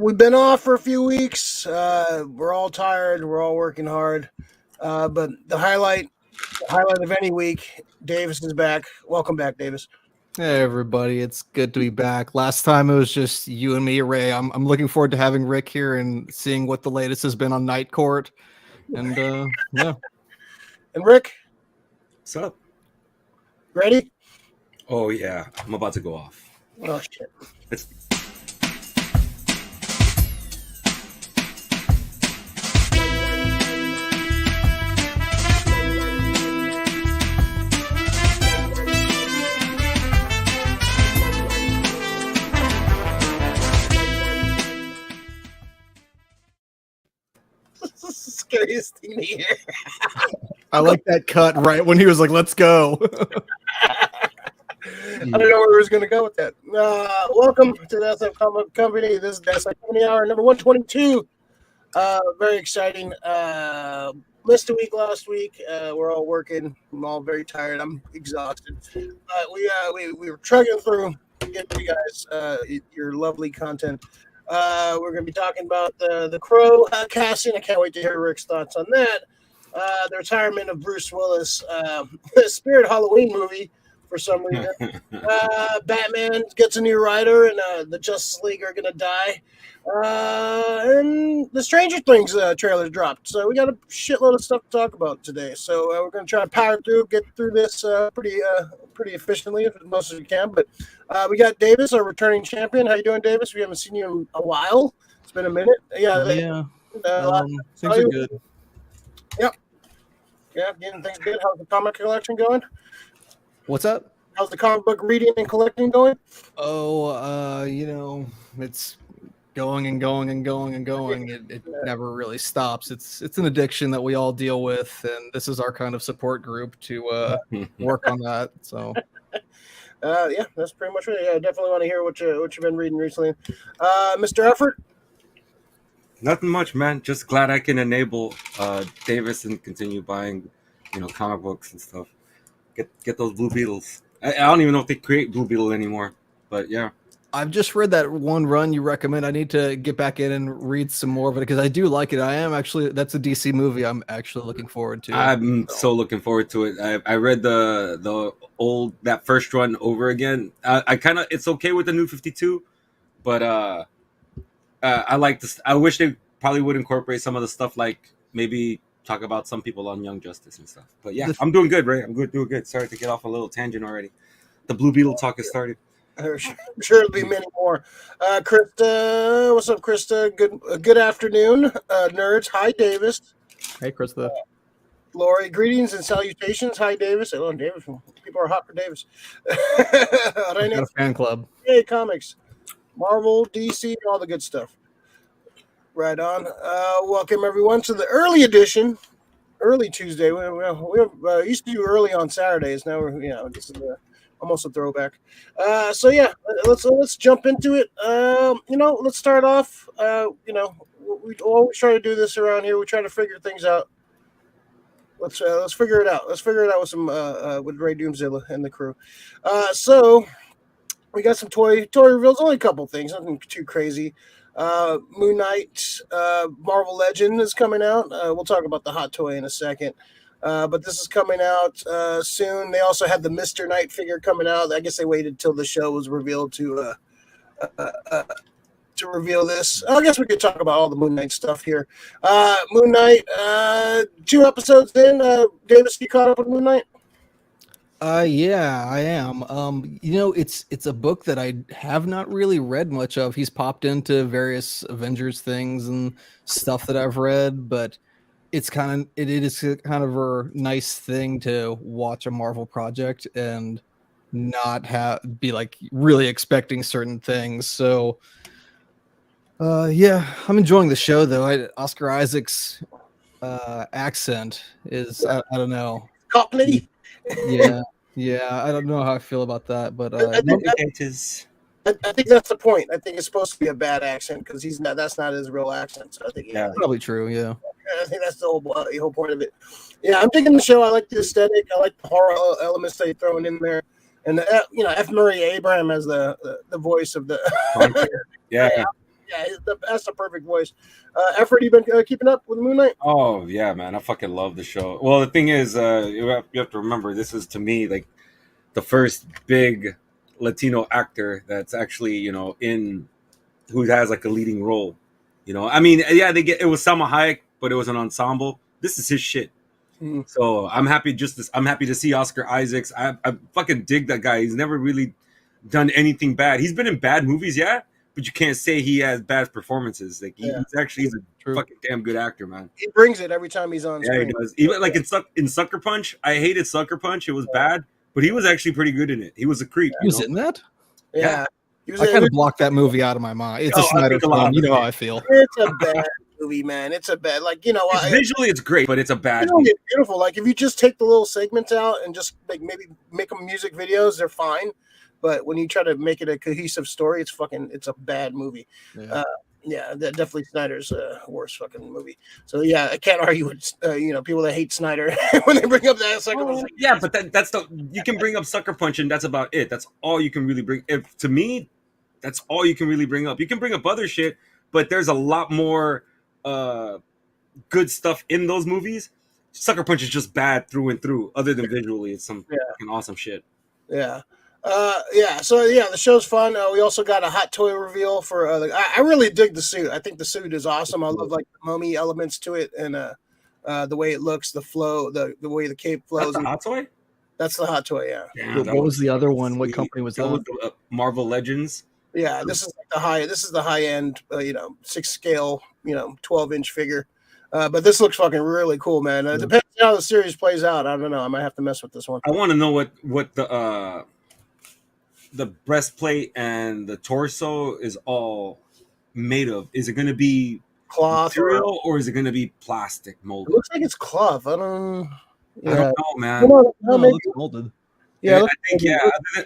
We've been off for a few weeks. We're all tired. We're all working hard. But the highlight of any week, Davis is back. Welcome back, Davis. Hey everybody, it's good to be back. Last time it was just you and me, Ray. I'm looking forward to having Rick here and seeing what the latest has been on Night Court. And yeah. And Rick, what's up? Ready? Oh yeah, I'm about to go off. Oh shit. It's the scariest thing to hear. I like that cut right when he was like, let's go. I don't know where we was going to go with that. Welcome to the SF Comic Company. This is the SF Company Hour number 122. Very exciting. Missed a week last week. We're all working. I'm all very tired. I'm exhausted. We were trucking through to get you guys your lovely content. We're going to be talking about the Crow casting. I can't wait to hear Rick's thoughts on that. The retirement of Bruce Willis. The Spirit Halloween movie. For some reason, Batman gets a new writer, and the Justice League are going to die. And the Stranger Things trailer dropped. So we got a shitload of stuff to talk about today. So we're going to try to power through, get through this pretty efficiently, as much as we can. But we got Davis, our returning champion. How you doing, Davis? We haven't seen you in a while. It's been a minute. Yeah. Things are good. Yep. Yeah, getting things good. How's the comic collection going? What's up? How's the comic book reading and collecting going? Oh, it's going and going and going and going. It never really stops. It's an addiction that we all deal with, and this is our kind of support group to work on that. So, yeah, that's pretty much it. Yeah, I definitely want to hear what you've been reading recently, Mr. Effort. nothing much, man. Just glad I can enable Davis and continue buying, comic books and stuff. Get those Blue Beetles. I don't even know if they create Blue Beetle anymore, but yeah. I've just read that one run you recommend. I need to get back in and read some more of it because I do like it. That's a DC movie I'm actually looking forward to. I'm so looking forward to it. I read that first run over again. It's okay with the New 52, but I like this. I wish they probably would incorporate some of the stuff, like maybe talk about some people on Young Justice and stuff. But yeah, I'm doing good, Ray. I'm doing good. Sorry to get off a little tangent already. The Blue Beetle talk has started. I'm sure there'll be many more. Krista, what's up, Krista? Good afternoon, nerds. Hi, Davis. Hey, Krista. Lori, greetings and salutations. Hi, Davis. Hello, Davis. People are hot for Davis. Got a fan club. Hey, comics, Marvel, DC, all the good stuff. Right on. Welcome everyone to the early edition, early Tuesday. We used to do early on Saturdays. Now this is almost a throwback. So yeah, let's jump into it. Let's start off. We always try to do this around here. We try to figure things out. Let's figure it out. Let's figure it out with some with Ray Doomzilla and the crew. So we got some toy reveals. Only a couple things. Nothing too crazy. Moon Knight Marvel Legend is coming out. We'll talk about the hot toy in a second. But this is coming out soon. They also had the Mr. Knight figure coming out. I guess they waited till the show was revealed to reveal this. I guess we could talk about all the Moon Knight stuff here. Moon Knight, 2 episodes in. Davis, you caught up with Moon Knight? Yeah, I am. It's a book that I have not really read much of. He's popped into various Avengers things and stuff that I've read, but it is kind of a nice thing to watch a Marvel project and not be like really expecting certain things. So, yeah, I'm enjoying the show though. Oscar Isaac's accent is I don't know. Cockney. Yeah, I don't know how I feel about that, but I think that's the point. I think it's supposed to be a bad accent because that's not his real accent. So I think probably true. Yeah, I think that's the whole point of it. Yeah, I'm digging the show. I like the aesthetic. I like the horror elements they're throwing in there, and F. Murray Abraham as the voice of the yeah. Yeah, that's the perfect voice. Effort, you been keeping up with Moon Knight? Oh yeah, man, I fucking love the show. Well, the thing is, you have to remember this is to me like the first big Latino actor that's actually in who has like a leading role. I mean, yeah, it was Salma Hayek, but it was an ensemble. This is his shit. Mhm. So I'm happy. I'm happy to see Oscar Isaacs. I fucking dig that guy. He's never really done anything bad. He's been in bad movies, yeah, but you can't say he has bad performances. Like he's a True. fucking damn good actor, man. He brings it every time he's on Yeah, he screen. does. Even like in Sucker Punch, I hated Sucker Punch. It was bad, but he was actually pretty good in it. He was a creep. He was in that. Yeah. He was I kind of blocked that movie out of my mind. It's a Oh, I Snyder think a lot film. of You know it. how I feel. It's a bad movie, man. It's a bad, Visually, it's great, but it's a bad. it's beautiful. Like if you just take the little segments out and just maybe make them music videos, they're fine. But when you try to make it a cohesive story, it's a bad movie. Yeah. That definitely Snyder's worst fucking movie. So yeah, I can't argue with people that hate Snyder when they bring up that Sucker Punch. Yeah, but that's you can bring up Sucker Punch, and that's about it. That's all you can really bring. To me, that's all you can really bring up. You can bring up other shit, but there's a lot more good stuff in those movies. Sucker Punch is just bad through and through. Other than visually, it's some fucking awesome shit. Yeah. So the show's fun. We also got a hot toy reveal for I really dig the suit. I think the suit is awesome. I love like the mummy elements to it and the way it looks, the flow, the way the cape flows. That's the hot toy? That's the hot toy, yeah. Damn, What was the other one? What sweet. company was That that? was Marvel Legends. Yeah, this is the high end 6 scale, 12-inch figure. But this looks fucking really cool, man. It depends on how the series plays out. I don't know. I might have to mess with this one. I want to know what the breastplate and the torso is all made of. Is it going to be Cloth material or is it going to be plastic It molded? looks like it's cloth. I don't I don't know, man. No, maybe. it looks molded. Yeah, I think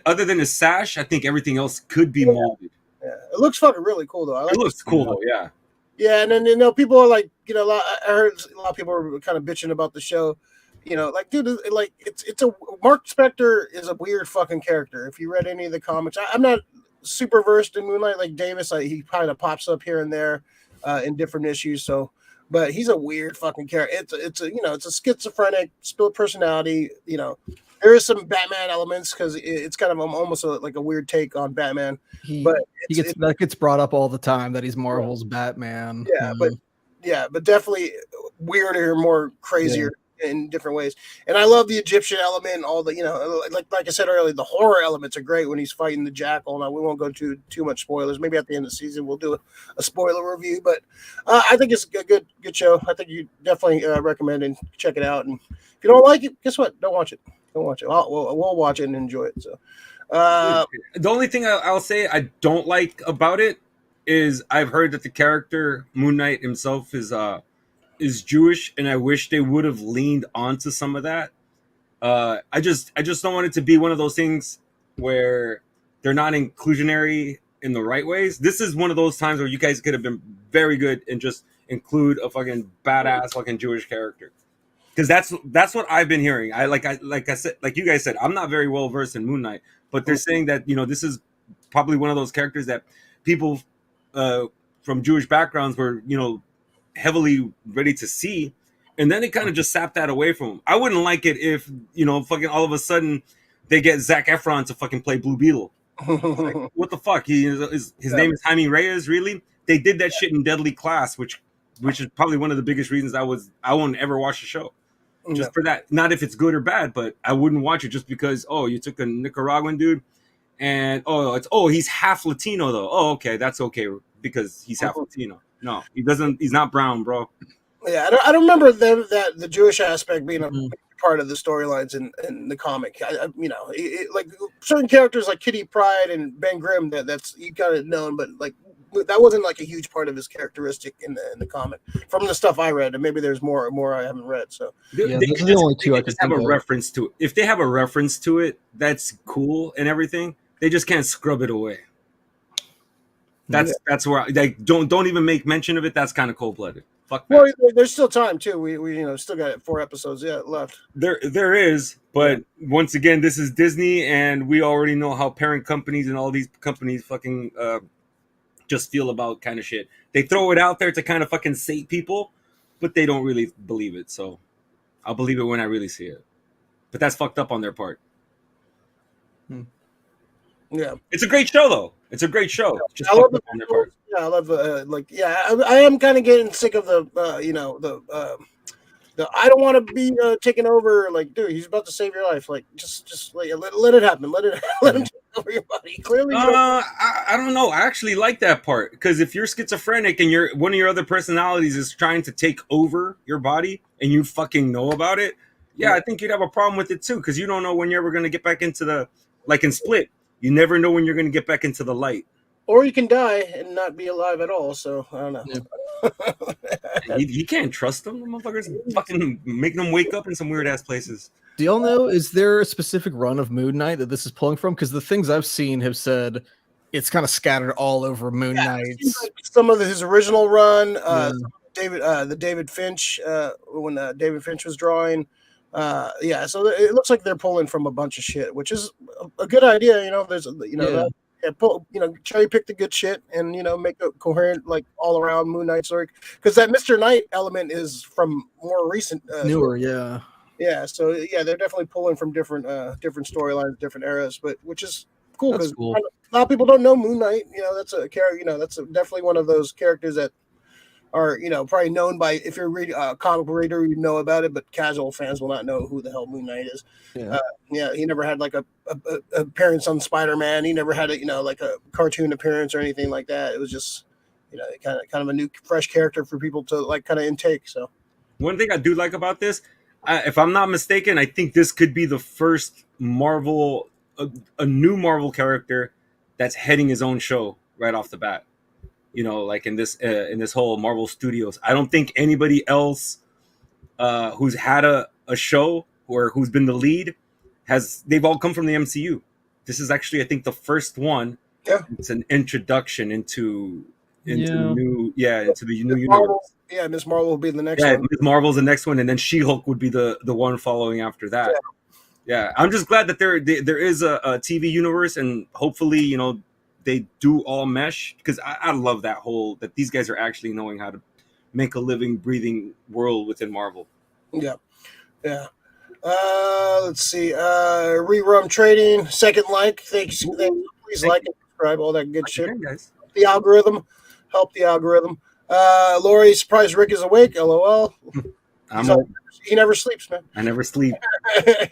other than a sash, I think everything else could be molded. yeah. It looks fucking really cool though. I like It looks cool though, yeah. Yeah, and then people are like, I heard a lot of people are kind of bitching about the show. Like, dude, like it's a Mark Spector is a weird fucking character. If you read any of the comics, I'm not super versed in Moonlight like Davis. He kind of pops up here and there in different issues. So, but he's a weird fucking character. It's a schizophrenic, split personality. There is some Batman elements because it's kind of almost like a weird take on Batman. That gets brought up all the time that he's Marvel's Batman. But definitely weirder, more crazier in different ways. And I love the Egyptian element and all the, like I said earlier, the horror elements are great when he's fighting the jackal. Now we won't go too much spoilers. Maybe at the end of the season we'll do a spoiler review. But I think it's a good show. I think you definitely recommend and check it out. And if you don't like it, guess what? Don't watch it. Don't watch it. We'll watch it and enjoy it. So the only thing I'll say I don't like about it is I've heard that the character Moon Knight himself is Jewish, and I wish they would have leaned onto some of that. I just don't want it to be one of those things where they're not inclusionary in the right ways. This is one of those times where you guys could have been very good and just include a fucking badass fucking Jewish character. Because that's what I've been hearing. Like I said, like you guys said, I'm not very well versed in Moon Knight, but they're saying that this is probably one of those characters that people from Jewish backgrounds were heavily ready to see, and then they kind of just sapped that away from him. I wouldn't like it if fucking all of a sudden they get Zac Efron to fucking play Blue Beetle. Like, what the fuck? His name is Jaime Reyes. Really? They did that shit in Deadly Class, which is probably one of the biggest reasons I won't ever watch the show. Just for that, not if it's good or bad, but I wouldn't watch it just because you took a Nicaraguan dude and he's half Latino though. Oh, okay, that's okay because he's half Latino. No, he doesn't. He's not brown, bro. Yeah, I don't remember that the Jewish aspect being a part of the storylines in the comic. Like certain characters like Kitty Pryde and Ben Grimm that's you got it known, but like that wasn't like a huge part of his characteristic in the comic from the stuff I read, and maybe there's more I haven't read. So those are the only two I could have think a of. reference to it. If they have a reference to it, that's cool and everything. They just can't scrub it away. That's where don't even make mention of it. That's kind of cold blooded. Fuck that. Well, there's still time too. We still got 4 episodes left. There is, but once again, this is Disney, and we already know how parent companies and all these companies fucking just feel about kind of shit. They throw it out there to kind of fucking sate people, but they don't really believe it. So I'll believe it when I really see it. But that's fucked up on their part. Yeah, it's a great show though. It's a great show. Just I fucked love up on their part. Yeah, I love I am kind of getting sick of the I don't want to be taken over. Like, dude, he's about to save your life. Like, just let it happen. Let him take over your body. Clearly, I don't know. I actually like that part because if you're schizophrenic and one of your other personalities is trying to take over your body and you fucking know about it, yeah, I think you'd have a problem with it too because you don't know when you're ever going to get back into the, like in Split, you never know when you're going to get back into the light. Or you can die and not be alive at all. So I don't know. Yeah. You can't trust them. The motherfuckers fucking making them wake up in some weird ass places. Do y'all know, is there a specific run of Moon Knight that this is pulling from? Because the things I've seen have said it's kind of scattered all over Moon Knights. Like some of his original run, the David Finch, when David Finch was drawing. So it looks like they're pulling from a bunch of shit, which is a good idea. There's cherry pick the good shit and make a coherent, like, all around Moon Knight story, because that Mr. Knight element is from more recent, newer, so they're definitely pulling from different storylines, different eras, but which is cool because cool. A lot of people don't know Moon Knight. That's a character. That's definitely one of those characters that are probably known by, if you're a comic reader, you know about it, but casual fans will not know who the hell Moon Knight is. He never had like a appearance on Spider-Man. He never had like a cartoon appearance or anything like that. It was just kind of a new fresh character for people to like kind of intake. So one thing I do like about this, if I'm not mistaken, I think this could be the first Marvel, a new Marvel character that's heading his own show right off the bat. Like in this whole Marvel Studios, I don't think anybody else who's had a show or who's been the lead they've all come from the MCU. This is actually, I think, the first one. Yeah, it's an introduction into the new universe. Marvel, Miss Marvel will be the next one. Miss Marvel's the next one, and then She-Hulk would be the one following after that. Yeah, I'm just glad that there is a TV universe, and hopefully, they do all mesh, because I love that these guys are actually knowing how to make a living, breathing world within Marvel. Yeah. Let's see. Rerum Trading, Second Like. Thanks. Please like and subscribe, all that good shit. Guys. Help the algorithm. Lori, surprised Rick is awake. LOL. He never sleeps, man. I never sleep.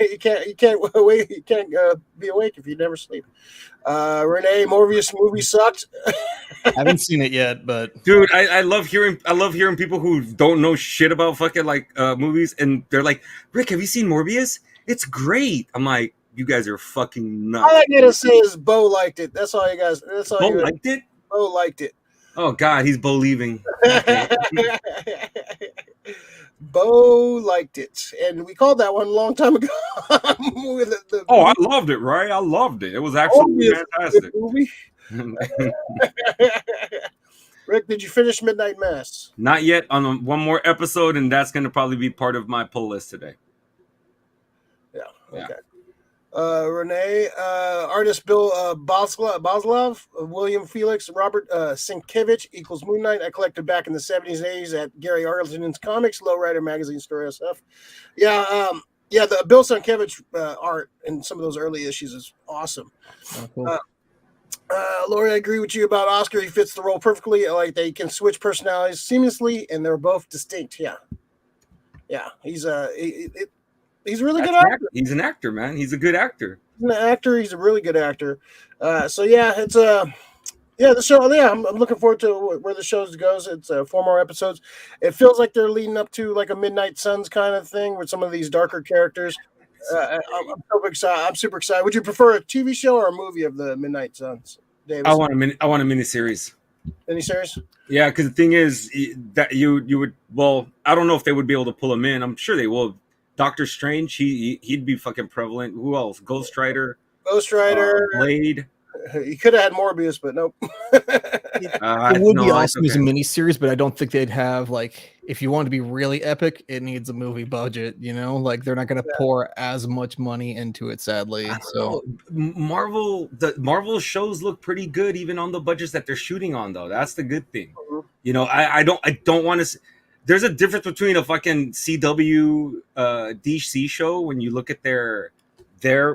You can't wait. You can't be awake if you never sleep. Renee, Morbius movie sucked. I haven't seen it yet, but dude, I love hearing people who don't know shit about fucking like movies, and they're like, Rick, have you seen Morbius? It's great. I'm like, you guys are fucking nuts. All I gotta say is Bo liked it. That's all you guys. That's all. Bo liked it. Bo liked it. Oh God, he's believing. Bo liked it, and we called that one a long time ago. I loved it, right? I loved it. It was absolutely fantastic. Movie. Rick, did you finish Midnight Mass? Not yet. On one more episode, and that's going to probably be part of my pull list today. Yeah. Okay. Renee, artist Bill Boslov, William Felix, Robert Sienkiewicz equals Moon Knight. I collected back in the 70s and 80s at Gary Arlington's Comics, Lowrider Magazine Story stuff. The Bill Sienkiewicz art in some of those early issues is awesome. Oh, cool. Lori, I agree with you about Oscar. He fits the role perfectly. Like, they can switch personalities seamlessly, and they're both distinct. Yeah. He's He's a really good actor. He's an actor, man. He's a good actor. He's an actor. He's a really good actor. It's the show. Yeah, I'm looking forward to where the show goes. It's 4 more episodes. It feels like they're leading up to like a Midnight Suns kind of thing with some of these darker characters. I'm super excited. Would you prefer a TV show or a movie of the Midnight Suns, Davis? I want a miniseries. Miniseries? Yeah, because the thing is that you would. Well, I don't know if they would be able to pull him in. I'm sure they will. Doctor Strange, he'd be fucking prevalent. Who else? Ghost Rider, Blade. You could have had Morbius, but nope. It would be awesome as a miniseries, but I don't think they'd have like if you want to be really epic, it needs a movie budget. You know, like they're not going to pour as much money into it, sadly. I don't So know. The Marvel shows look pretty good even on the budgets that they're shooting on, though. That's the good thing. You know, I don't want to. There's a difference between a fucking CW DC show when you look at their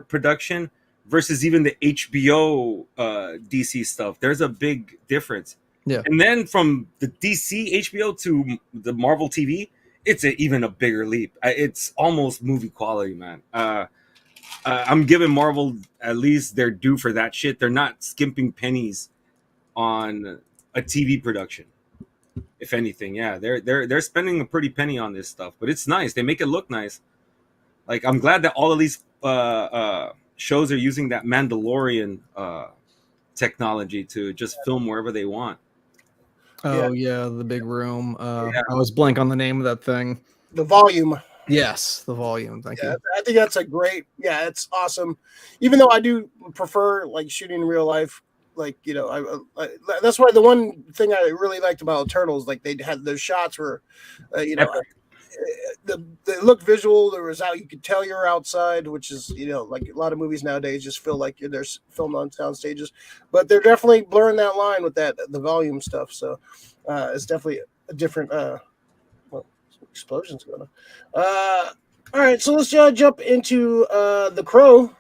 production versus even the HBO DC stuff. There's a big difference. Yeah. And then from the DC HBO to the Marvel TV, it's even a bigger leap. It's almost movie quality, man. I'm giving Marvel at least their due for that shit. They're not skimping pennies on a TV production. If anything, yeah, they're spending a pretty penny on this stuff, but it's nice. They make it look nice. Like, I'm glad that all of these shows are using that Mandalorian technology to just film wherever they want. Oh yeah, the big room. I was blank on the name of that thing. The volume. Yes, the volume. Thank you. I think that's a great. Yeah, it's awesome. Even though I do prefer like shooting in real life, like, you know, I that's why the one thing I really liked about Turtles, like they had those shots where, you know, they look visual. There was how you could tell you're outside, which is, you know, like a lot of movies nowadays just feel like they're filmed on sound stages, but they're definitely blurring that line with the volume stuff. So it's definitely a different. Well, explosions going on. All right, so let's jump into The Crow.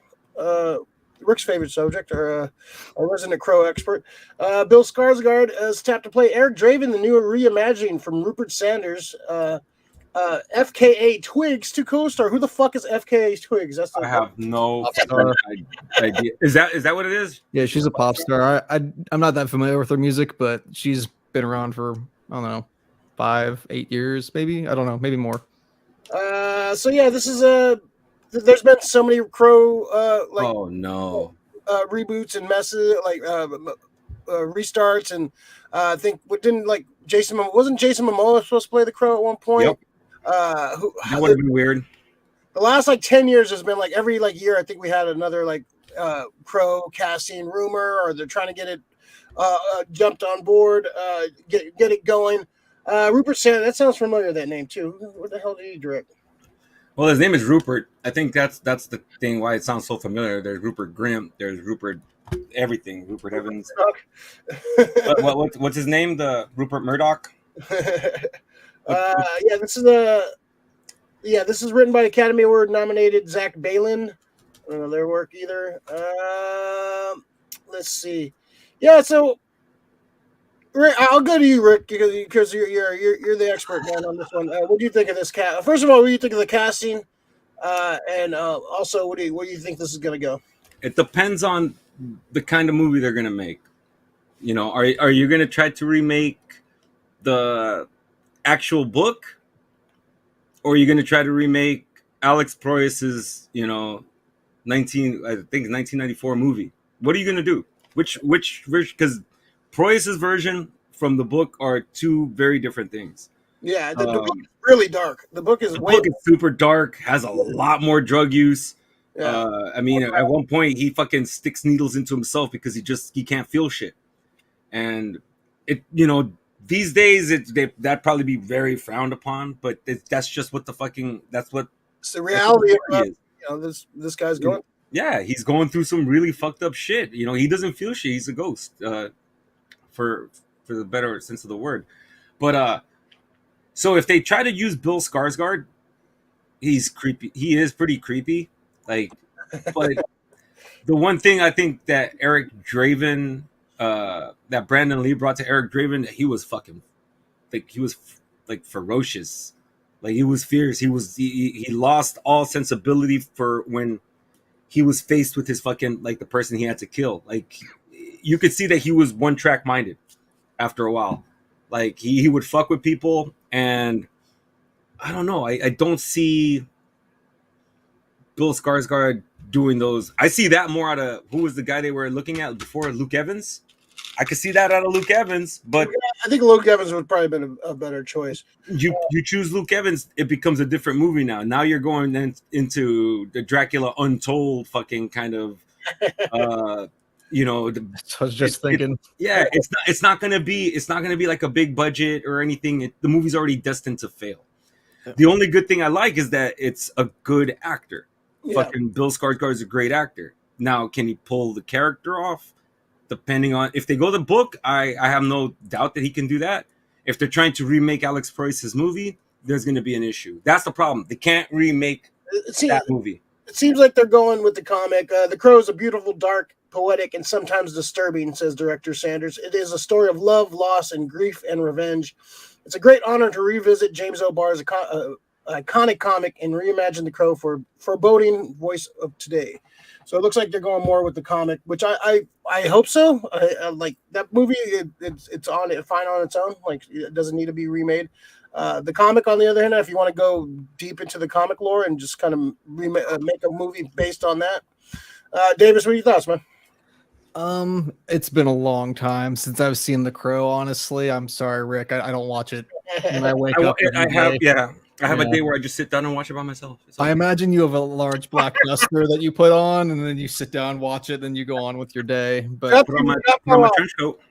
Rick's favorite subject, or a resident Crow expert. Bill Skarsgård is tapped to play Eric Draven, the new reimagining from Rupert Sanders. FKA Twigs to co-star. Who the fuck is FKA Twigs? I have no idea. Is that what it is? Yeah, she's a pop star. I'm not that familiar with her music, but she's been around for, I don't know, 5-8 years, maybe. I don't know, maybe more. So yeah, this is there's been so many Crow reboots and messes, like restarts, and I think wasn't Jason Momoa supposed to play the Crow at one point? Yep. That would have been weird. The last 10 years has been every year. I think we had another Crow casting rumor, or they're trying to get it jumped on board, get it going. Rupert Sanders, that sounds familiar. That name too. What the hell did he direct? Well, his name is Rupert. I think that's the thing why it sounds so familiar. There's Rupert Grint. There's Rupert everything. Rupert Evans. What's his name? The Rupert Murdoch. This is written by Academy Award nominated Zach Baylin. I don't know their work either. Let's see. Yeah, so Rick, I'll go to you, Rick, because you're the expert man on this one. What do you think of this cast? First of all, what do you think of the casting? And also, where do you think this is going to go? It depends on the kind of movie they're going to make. You know, are you going to try to remake the actual book, or are you going to try to remake Alex Proyas's, 1994 movie? What are you going to do? Which version? Because Proyas's version from the book are two very different things. Yeah, the book is really dark. The book is super dark, has a lot more drug use. Yeah. At one point he fucking sticks needles into himself because he can't feel shit. And it, these days that'd probably be very frowned upon, but that's just what it's the reality of this guy's going. Yeah, he's going through some really fucked up shit. He doesn't feel shit. He's a ghost, for the better sense of the word. But so if they try to use Bill Skarsgård, he's creepy. He is pretty creepy. But the one thing I think that Eric Draven, that Brandon Lee brought to Eric Draven, he was fucking ferocious. He was fierce. He lost all sensibility for when he was faced with his fucking the person he had to kill. You could see that he was one track minded after a while. He would fuck with people, and I don't know. I don't see Bill Skarsgård doing those. I see that more out of who was the guy they were looking at before, Luke Evans. I could see that out of Luke Evans, but I think Luke Evans would probably been a better choice. You choose Luke Evans, it becomes a different movie now. Now you're going into the Dracula Untold fucking kind of you know, I was just thinking. it's not gonna be like a big budget or anything. The movie's already destined to fail. The only good thing I like is that it's a good actor. Yeah. Fucking Bill Skarsgård is a great actor. Now, can he pull the character off? Depending on if they go the book, I have no doubt that he can do that. If they're trying to remake Alex Proyas's movie, there's going to be an issue. That's the problem. They can't remake that movie. It seems like they're going with the comic. The Crow is a beautiful, dark, poetic, and sometimes disturbing, says director Sanders. It is a story of love, loss, and grief and revenge. It's a great honor to revisit James O'Barr's iconic comic and reimagine the Crow for foreboding voice of today. So it looks like they're going more with the comic, which I hope so. I like that movie. It's on it fine on its own. Like it doesn't need to be remade. The comic, on the other hand, if you want to go deep into the comic lore and just kind of make a movie based on that, Davis, what are your thoughts, man? It's been a long time since I've seen The Crow. Honestly, I'm sorry, Rick. I don't watch it when I wake up. I have a day where I just sit down and watch it by myself. I imagine you have a large black duster that you put on, and then you sit down, watch it, then you go on with your day. But put on my trench coat.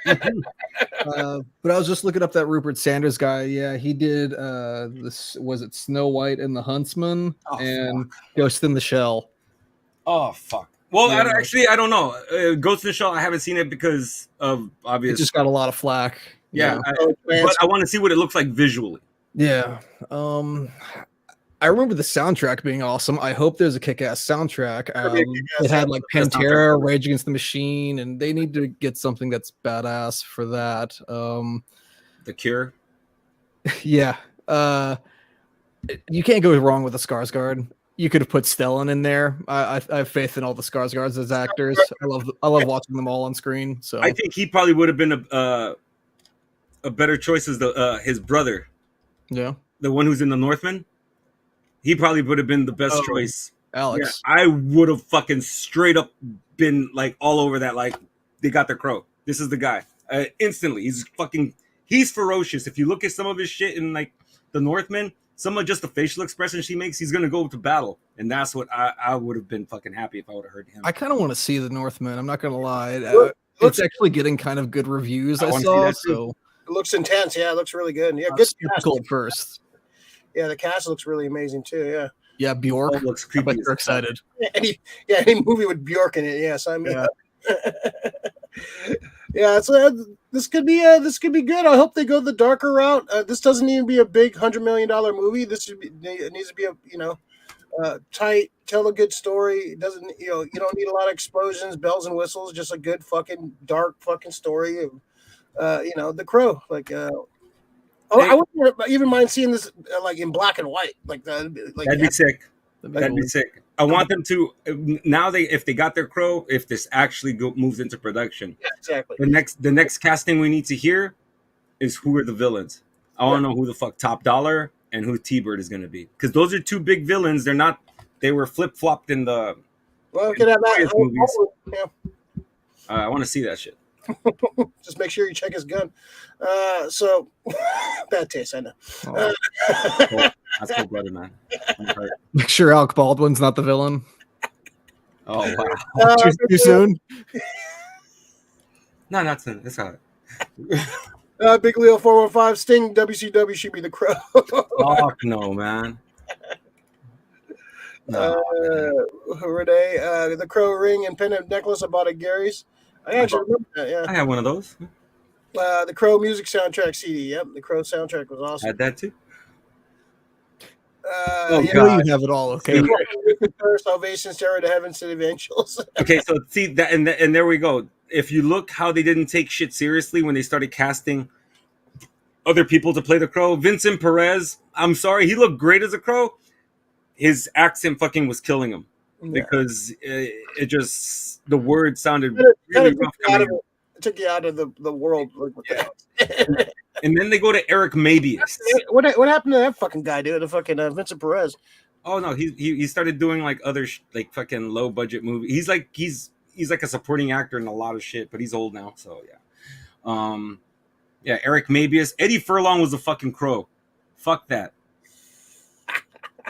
But I was just looking up that Rupert Sanders guy. Yeah, he did this. Was it Snow White and the Huntsman and Ghost in the Shell? Oh fuck. Well, I don't know. Ghost in the Shell, I haven't seen it because of obvious. It just got a lot of flack. Yeah, but I want to see what it looks like visually. Yeah. I remember the soundtrack being awesome. I hope there's a kick-ass soundtrack. It had like Pantera, Rage Against the Machine, and they need to get something that's badass for that. The Cure. Yeah. You can't go wrong with a Skarsgård. You could have put Stellan in there. I have faith in all the Skarsgårds as actors. I love watching them all on screen. So I think he probably would have been a better choice as his brother. Yeah, the one who's in the Northman. He probably would have been the best choice. Alex. Yeah, I would have fucking straight up been like all over that. Like they got the Crow. This is the guy. Instantly, he's ferocious. If you look at some of his shit in like the Northman, some of just the facial expressions she makes, he's gonna go to battle, and that's what I would have been fucking happy if I would have heard him. I kind of want to see the Northman. I'm not gonna lie. It's actually getting kind of good reviews. I saw so. It looks intense. Yeah, it looks really good. Yeah, good. Skeptical at first. Yeah, the cast looks really amazing too. Yeah. Yeah, Bjork looks creepy. You're excited. Any movie with Bjork in it. Yes, I mean. Yeah. Yeah, so this could be good. I hope they go the darker route. This doesn't need to be a big $100 million movie. It needs to be a tight, tell a good story. It doesn't, you don't need a lot of explosions, bells and whistles. Just a good fucking dark fucking story of, the Crow. Like, I wouldn't even mind seeing this like in black and white. That'd be sick. That'd be sick. I want them to now. If they got their Crow, if this actually moves into production, yeah, exactly. The next casting we need to hear is who are the villains. I want to know who the fuck Top Dollar and who T-Bird is going to be, because those are two big villains. They're not. They were flip flopped in the. Well, we could have that movies. Yeah. I want to see that shit. Just make sure you check his gun. So bad taste, I know. That's cold blooded, man. Make sure Alec Baldwin's not the villain. Oh wow! Too soon? No, not soon. That's all right. Big Leo 415 Sting WCW should be the Crow. Fuck no, man. No, Renee, the Crow ring and pendant necklace I bought at Gary's. I actually remember that. Yeah, I had one of those. The Crow music soundtrack CD. Yep, the Crow soundtrack was awesome. I had that too. God. You have it all. Okay. Salvation, Stairway to Heaven, City of Angels. Okay, so see that, and there we go. If you look how they didn't take shit seriously when they started casting other people to play the Crow, Vincent Perez. I'm sorry, he looked great as a Crow. His accent fucking was killing him because it just the word sounded really rough. It took you out of the world. And then they go to Eric Mabius. What happened to that fucking guy, dude? The fucking Vincent Perez. Oh no, he started doing like other like fucking low budget movies. He's like a supporting actor in a lot of shit, but he's old now, so yeah. Eric Mabius. Eddie Furlong was a fucking Crow. Fuck that.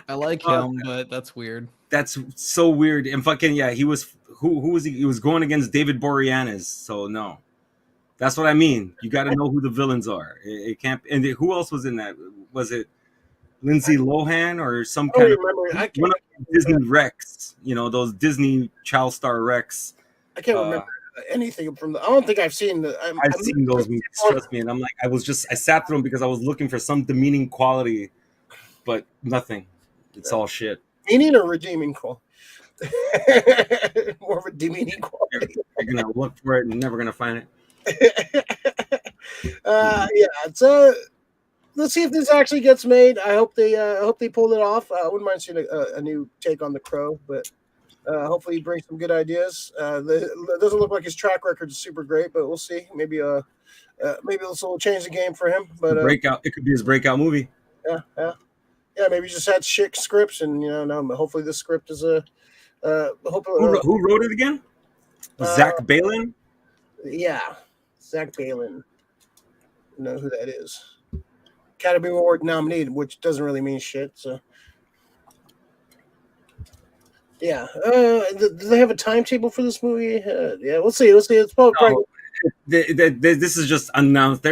I like him, but that's weird. That's so weird. And fucking he was. who was he? He was going against David Boreanaz. So no, that's what I mean. You got to know who the villains are. It can't. And who else was in that? Was it Lindsay Lohan or some I don't kind of remember. one of Disney Rex? You know, those Disney child star Rex. I can't remember anything from the. I don't think I've seen the. I've seen those movies. Trust me, and I'm like, I sat through them because I was looking for some demeaning quality, but nothing. It's all shit. Meaning or redeeming quality? More of a demeaning quality. You're gonna look for it and never gonna find it. Yeah. So let's see if this actually gets made. I hope they pulled it off. I wouldn't mind seeing a new take on the Crow, but hopefully he brings some good ideas. It doesn't look like his track record is super great, but we'll see. Maybe this will change the game for him. But breakout. It could be his breakout movie. Yeah. Maybe he just had shit scripts, and hopefully this script is a. Who wrote it again? Zach Balin? Yeah, Zach Balin. You know who that is? Academy Award nominated, which doesn't really mean shit. So, yeah. Do they have a timetable for this movie? Yeah, we'll see. It's probably. This is just announced.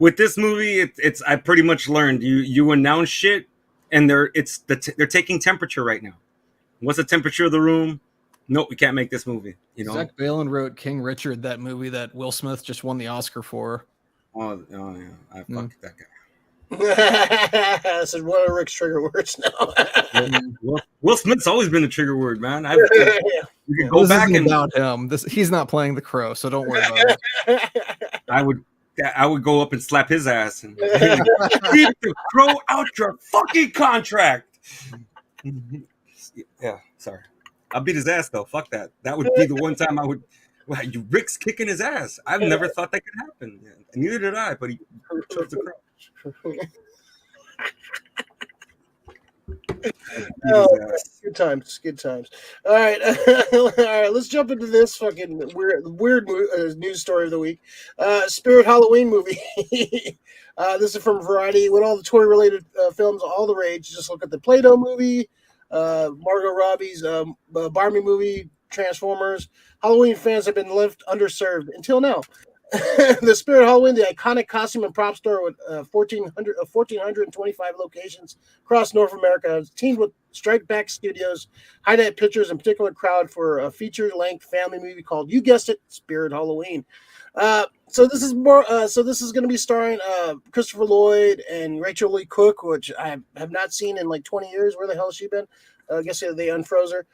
With this movie, it's I pretty much learned you announce shit, and they're taking temperature right now. What's the temperature of the room? Nope, we can't make this movie. Zach Balin wrote King Richard, that movie that Will Smith just won the Oscar for. Oh yeah, I fucked that guy. I said one of Rick's trigger words now. Will Smith's always been a trigger word, man. You can go back and about him. He's not playing the Crow, so don't worry about it. I would go up and slap his ass and keep the Crow out your fucking contract. Yeah, sorry. I'll beat his ass though. Fuck that. That would be the one time I would. Wow, Rick's kicking his ass. I've never thought that could happen. Yeah, neither did I. But he chose the Crow. Good times. All right. All right. Let's jump into this fucking weird news story of the week. Spirit Halloween movie. This is from Variety. When all the toy-related films, all the rage. Just look at the Play-Doh movie. Margot Robbie's Barbie movie, Transformers. Halloween fans have been left underserved until now. The Spirit Halloween, the iconic costume and prop store with 1,425 locations across North America, has teamed with Strike Back Studios, Hideout Pictures, and particular crowd for a feature-length family movie called, you guessed it, Spirit Halloween. So this is going to be starring Christopher Lloyd and Rachel Lee Cook, which I have not seen in like 20 years. Where the hell has she been? I guess they unfroze her.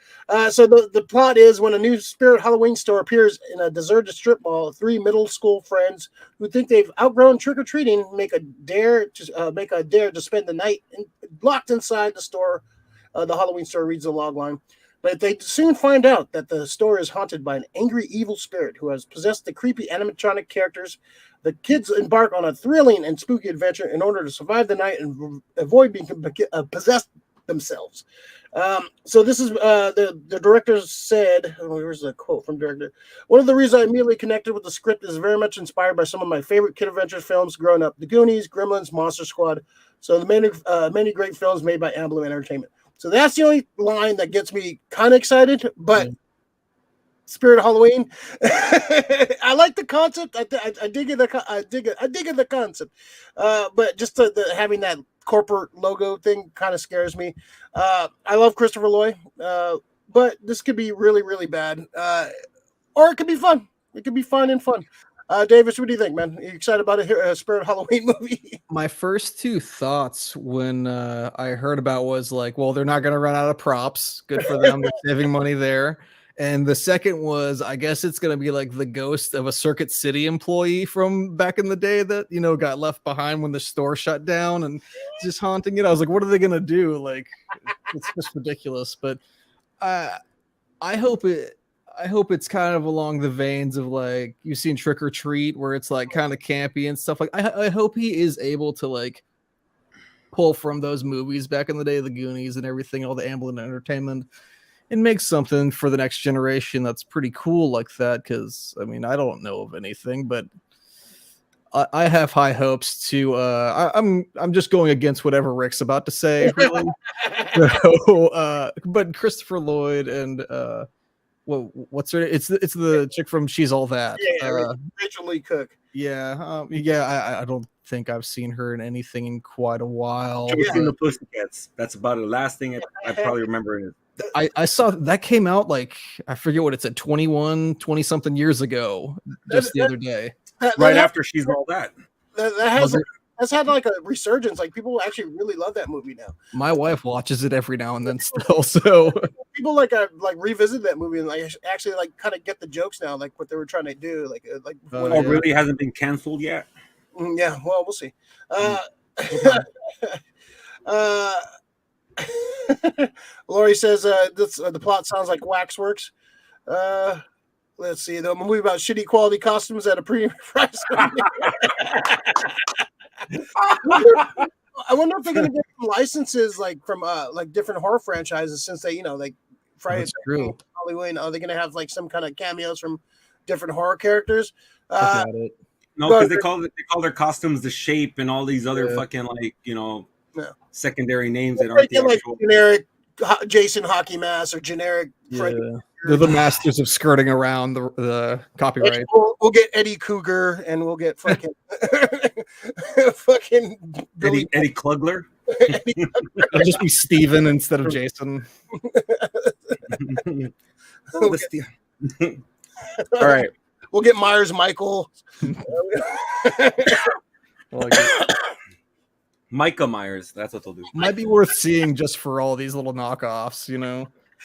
So the plot is when a new Spirit Halloween store appears in a deserted strip mall, three middle school friends who think they've outgrown trick-or-treating make a dare to spend the night locked inside the store. The Halloween store reads the logline. But they soon find out that the store is haunted by an angry evil spirit who has possessed the creepy animatronic characters. The kids embark on a thrilling and spooky adventure in order to survive the night and avoid being possessed themselves. So this is the director said, here's a quote from director. One of the reasons I immediately connected with the script is very much inspired by some of my favorite kid adventure films growing up: The Goonies, Gremlins, Monster Squad. So the many great films made by Amblin Entertainment. So that's the only line that gets me kind of excited, but Spirit Halloween, I like the concept. I dig it. I dig the concept. But just having that corporate logo thing kind of scares me. I love Christopher Lloyd, but this could be really, really bad. Or it could be fun. It could be fun and fun. Davis, what do you think, man? Are you excited about a Spirit Halloween movie? My first two thoughts when I heard about was like, well, they're not going to run out of props. Good for them. They're saving money there. And the second was, I guess it's going to be like the ghost of a Circuit City employee from back in the day that, got left behind when the store shut down and just haunting it. I was like, what are they going to do? Like, it's just ridiculous. But I hope it's kind of along the veins of like you've seen Trick or Treat, where it's like kind of campy and stuff. Like I hope he is able to like pull from those movies back in the day, the Goonies and everything, all the Amblin Entertainment, and make something for the next generation that's pretty cool like that. Because I mean, I don't know of anything, but I have high hopes to. I'm just going against whatever Rick's about to say, really. So, but Christopher Lloyd and what's her? It's the chick from She's All That. Yeah, Rachel Lee Cook. Yeah. I don't think I've seen her in anything in quite a while. Josie and the Pussycats. That's about the last thing I probably remember in it. I saw that came out like I forget what it's at 20 something years ago, just the other day. Right after She's All That. That's had like a resurgence. Like people actually really love that movie now. My wife watches it every now and then still. So people like revisit that movie and like actually like kind of get the jokes now, like what they were trying to do. Really hasn't been canceled yet. Yeah, well, we'll see. Lori says the plot sounds like Waxworks. Let's see, the movie about shitty quality costumes at a premium price. I wonder if they're going to get some licenses like from like different horror franchises, since they like Friday Halloween. Are they going to have like some kind of cameos from different horror characters? No, because they call their costumes the Shape and all these other fucking secondary names that aren't the actual. Like generic Jason hockey mask or generic Freddy. They're the masters of skirting around the copyright. We'll get Eddie Cougar and we'll get fucking Billy Eddie Klugler. It'll just be Steven instead of Jason. All right. We'll get Myers Michael. Micah Myers. That's what they'll do. Might be worth seeing just for all these little knockoffs,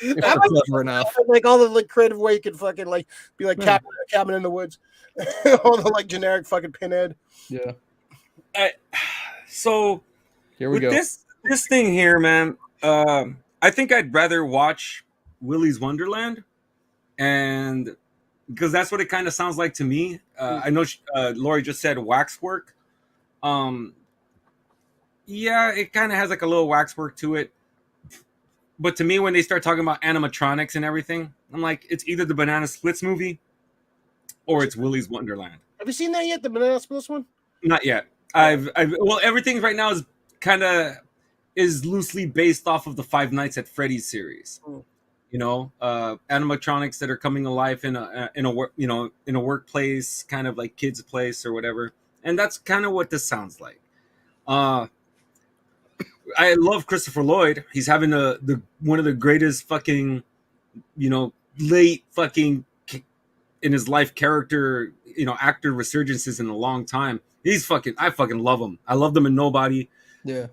If they're clever enough. Like all the creative way you could fucking be like cabin in the woods. All the generic fucking Pinhead. Yeah. So here we go. This thing here, man. I think I'd rather watch Willy's Wonderland, and because that's what it kind of sounds like to me. I know Lori just said waxwork. Yeah, it kind of has like a little waxwork to it. But to me, when they start talking about animatronics and everything, I'm like, it's either the Banana Splits movie or it's Willy's Wonderland. Have you seen that yet? The Banana Splits one? Not yet. Well, everything right now is loosely based off of the Five Nights at Freddy's series. Animatronics that are coming alive in a workplace, kind of like kids' place or whatever. And that's kind of what this sounds like. I love Christopher Lloyd. He's having the one of the greatest fucking, late fucking in his life character, actor resurgences in a long time. I fucking love him. I loved him in Nobody. Yeah.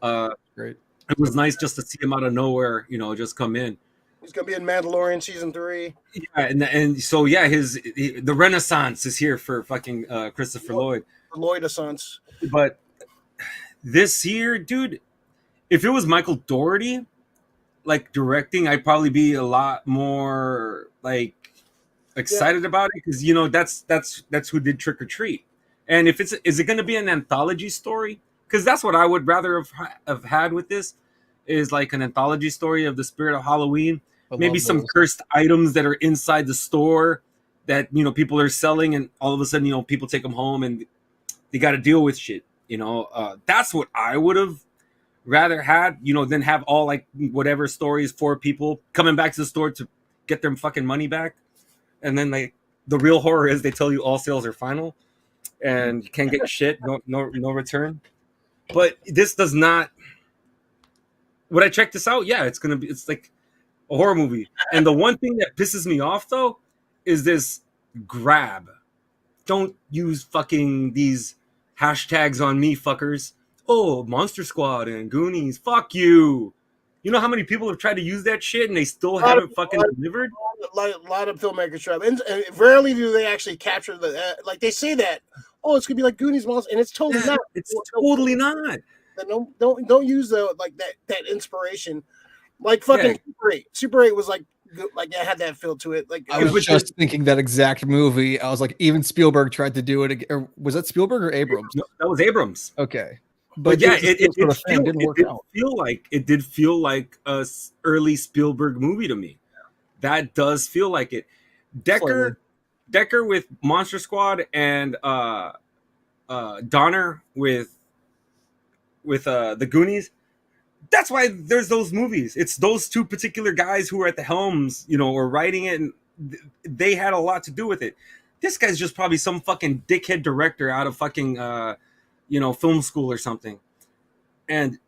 Great. It was nice just to see him out of nowhere, just come in. He's gonna be in Mandalorian season 3. Yeah, and so the Renaissance is here for fucking Christopher Lloyd. Lloyd-assance. But this year, dude, if it was Michael Dougherty, directing, I'd probably be a lot more excited about it because that's who did Trick or Treat. And is it going to be an anthology story? Because that's what I would rather have had with this, is like an anthology story of the spirit of Halloween. Maybe some cursed items that are inside the store that people are selling, and all of a sudden people take them home and they got to deal with shit. That's what I would have rather had, than have all whatever stories for people coming back to the store to get their fucking money back. And then the real horror is they tell you all sales are final and you can't get shit, no return. But this does not. Would I check this out? Yeah, it's like a horror movie. And the one thing that pisses me off though is this grab. Don't use fucking these hashtags on me, fuckers. Oh, Monster Squad and Goonies. Fuck you. You know how many people have tried to use that shit and they still haven't fucking delivered? A lot of filmmakers try. And rarely do they actually capture they say that, oh, it's going to be like Goonies, Monster, and it's totally not. It's totally not. Don't use that inspiration. Like fucking Super 8. Super 8 was it had that feel to it. I was just thinking that exact movie. I was like, even Spielberg tried to do it. Or was that Spielberg or Abrams? No, that was Abrams. Okay. But yeah, it did feel like a early Spielberg movie to me. That does feel like it. Decker with Monster Squad and Donner with the Goonies. That's why there's those movies. It's those two particular guys who are at the helms, or writing it, and they had a lot to do with it. This guy's just probably some fucking dickhead director out of fucking film school or something, and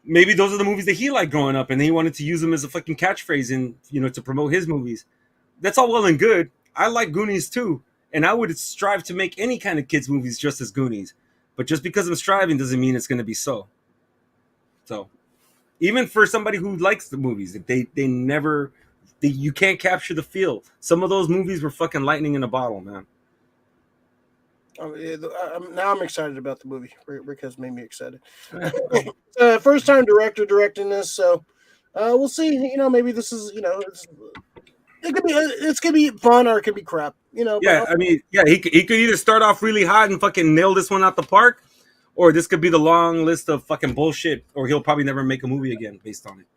maybe those are the movies that he liked growing up, and he wanted to use them as a fucking catchphrase and to promote his movies. That's all well and good. I like Goonies too, and I would strive to make any kind of kids movies just as Goonies. But just because I'm striving doesn't mean it's going to be so. So, even for somebody who likes the movies, you can't capture the feel. Some of those movies were fucking lightning in a bottle, man. Now I'm excited about the movie. Rick has made me excited. First time director directing this, so we'll see. Maybe this is it's gonna be fun or it could be crap. Yeah, he could either start off really hot and fucking nail this one out the park, or this could be the long list of fucking bullshit, or he'll probably never make a movie again based on it.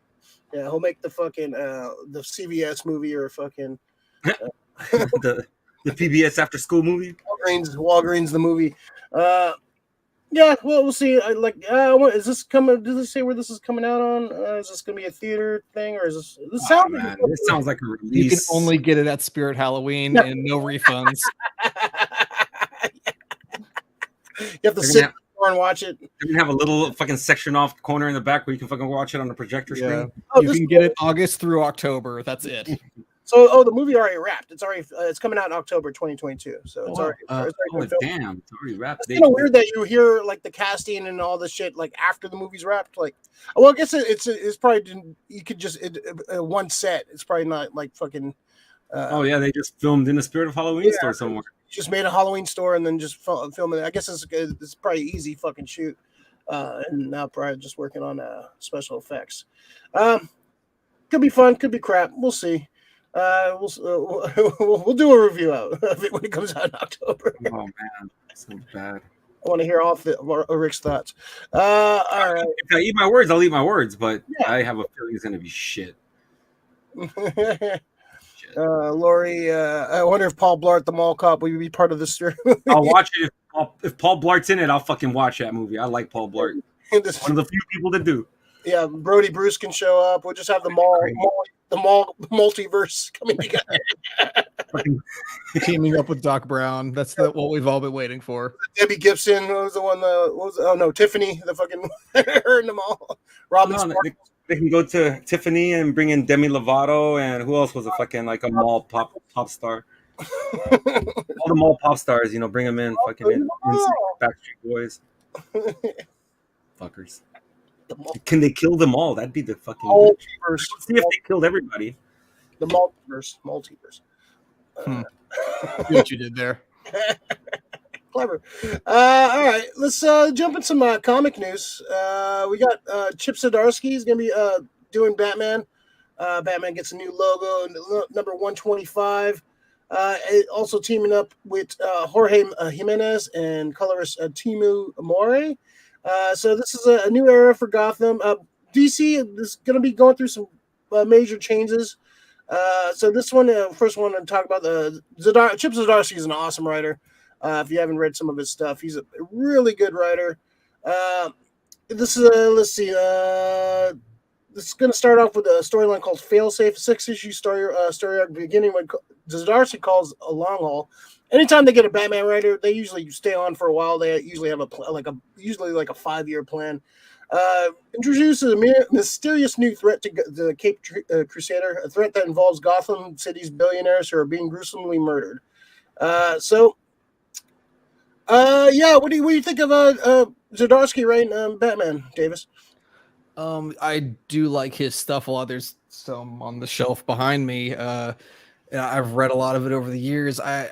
Yeah, he'll make the fucking the CVS movie or fucking the PBS after school movie. Walgreens the movie. Yeah, well, we'll see. Is this coming? Does it say where this is coming out on? Is this going to be a theater thing, or is this? This sounds like a release. You can only get it at Spirit Halloween and no refunds. You have to sit and watch it. They're gonna have a little fucking section off corner in the back where you can fucking watch it on the projector screen. You can get it August through October. That's it. So, the movie already wrapped. It's already it's coming out in October 2022. So it's already. Damn! It's already wrapped. It's kind of weird that you hear like the casting and all this shit like after the movie's wrapped. Like, well, I guess it's probably you could just one set. It's probably not like fucking. They just filmed in the Spirit of Halloween store somewhere. Just made a Halloween store and then just film it. I guess it's probably easy fucking shoot. And now probably just working on special effects. Could be fun. Could be crap. We'll see. We'll do a review out of it when it comes out in October. Oh man, so bad. I want to hear all Rick's thoughts. All right. If I eat my words, I'll eat my words, but I have a feeling it's gonna be shit. Lori, I wonder if Paul Blart, the Mall Cop, will be part of this story. I'll watch it if Paul Blart's in it. I'll fucking watch that movie. I like Paul Blart. One of the few people that do. Yeah, Brody Bruce can show up. We'll just have the mall multiverse coming together. Teaming up with Doc Brown. That's what we've all been waiting for. Debbie Gibson was the one. Tiffany, the fucking her in the mall. Robin. They can go to Tiffany and bring in Demi Lovato, and who else was a fucking like a mall pop star? All the mall pop stars, bring them in, fucking in Backstreet Boys. Fuckers. Can they kill them all? That'd be the fucking multiverse. See if they killed everybody. The multiverse. See what you did there. Clever. All right, let's jump in some comic news. We got Chip Zdarsky is going to be doing Batman. Batman gets a new logo, number 125. Also teaming up with Jorge Jimenez and colorist Timu Amore. So this is a new era for Gotham. DC is going to be going through some major changes. So this one, first one to talk about Chip Zdarsky is an awesome writer. If you haven't read some of his stuff, he's a really good writer. This is let's see. This is going to start off with a storyline called Failsafe, 6-issue story arc beginning when Zdarsky calls a long haul. Anytime they get a Batman writer, they usually stay on for a while. They usually have a 5-year plan. Introduces a mysterious new threat to the Cape Crusader, a threat that involves Gotham City's billionaires who are being gruesomely murdered. What do you think of Zdarsky writing Batman, Davis? I do like his stuff a lot. There's some on the shelf behind me. I've read a lot of it over the years. I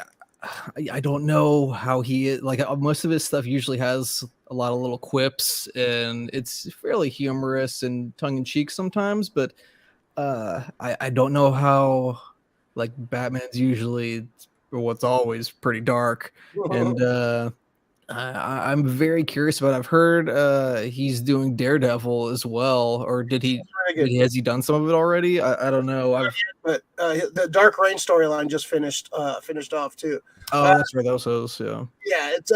don't know how he is. Like most of his stuff usually has a lot of little quips, and it's fairly humorous and tongue in cheek sometimes. But I don't know how like Batman's usually, or what's always pretty dark, and I'm very curious about. I've heard he's doing Daredevil as well, or has he done some of it already? I don't know. But the Dark Reign storyline just finished off too. Oh, that's where those is. Yeah. Yeah, it's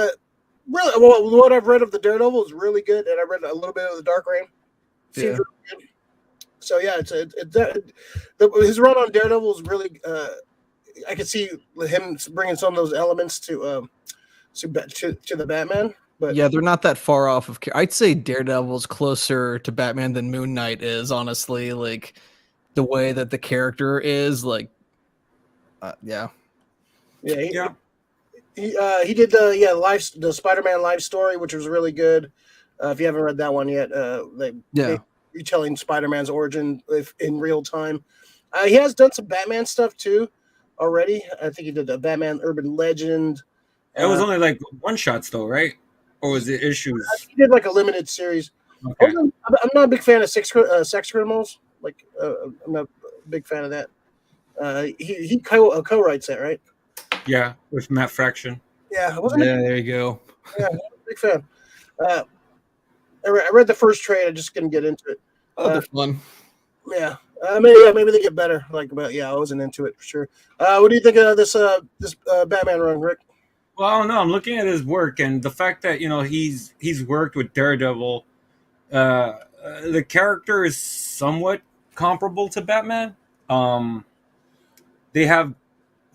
really what I've read of the Daredevil is really good, and I read a little bit of the Dark Reign. Seems really good. So yeah, his run on Daredevil is really I could see him bringing some of those elements to the Batman. But yeah, they're not that far off of. I'd say Daredevil's closer to Batman than Moon Knight is. Honestly, like the way that the character is, like, yeah. yeah, he did the Spider-Man life story, which was really good. If you haven't read that one yet, they retelling Spider-Man's origin in real time. He has done some Batman stuff too already. I think he did the Batman Urban Legend. It was only like one shots though, right? Or was it issues? He did like a limited series. Okay. I'm not a big fan of sex criminals. Like I'm not a big fan of that. He co-writes that, right? Yeah, with Matt Fraction. Yeah, There you go. Yeah, big fan. I read the first trade. I just couldn't get into it. Oh, they're fun. Yeah. Maybe they get better. Like, but yeah, I wasn't into it for sure. What do you think of this Batman run, Rick? Well, I don't know. I'm looking at his work, and the fact that he's worked with Daredevil, the character is somewhat comparable to Batman. They have,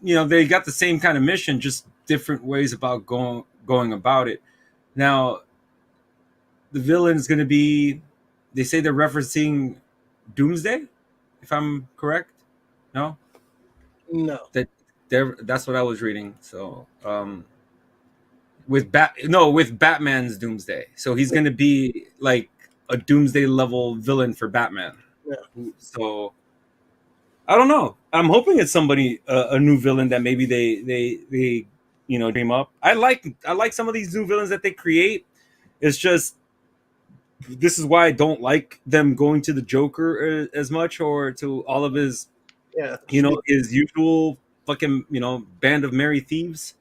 they got the same kind of mission, just different ways about going about it. Now, the villain is going to be. They say they're referencing Doomsday, if I'm correct. No. No. That's what I was reading. So, with Batman's Doomsday. So he's going to be like a Doomsday level villain for Batman. Yeah. So I don't know. I'm hoping it's somebody a new villain that maybe they dream up. I like some of these new villains that they create. It's just this is why I don't like them going to the Joker as much or to all of his his usual fucking band of merry thieves.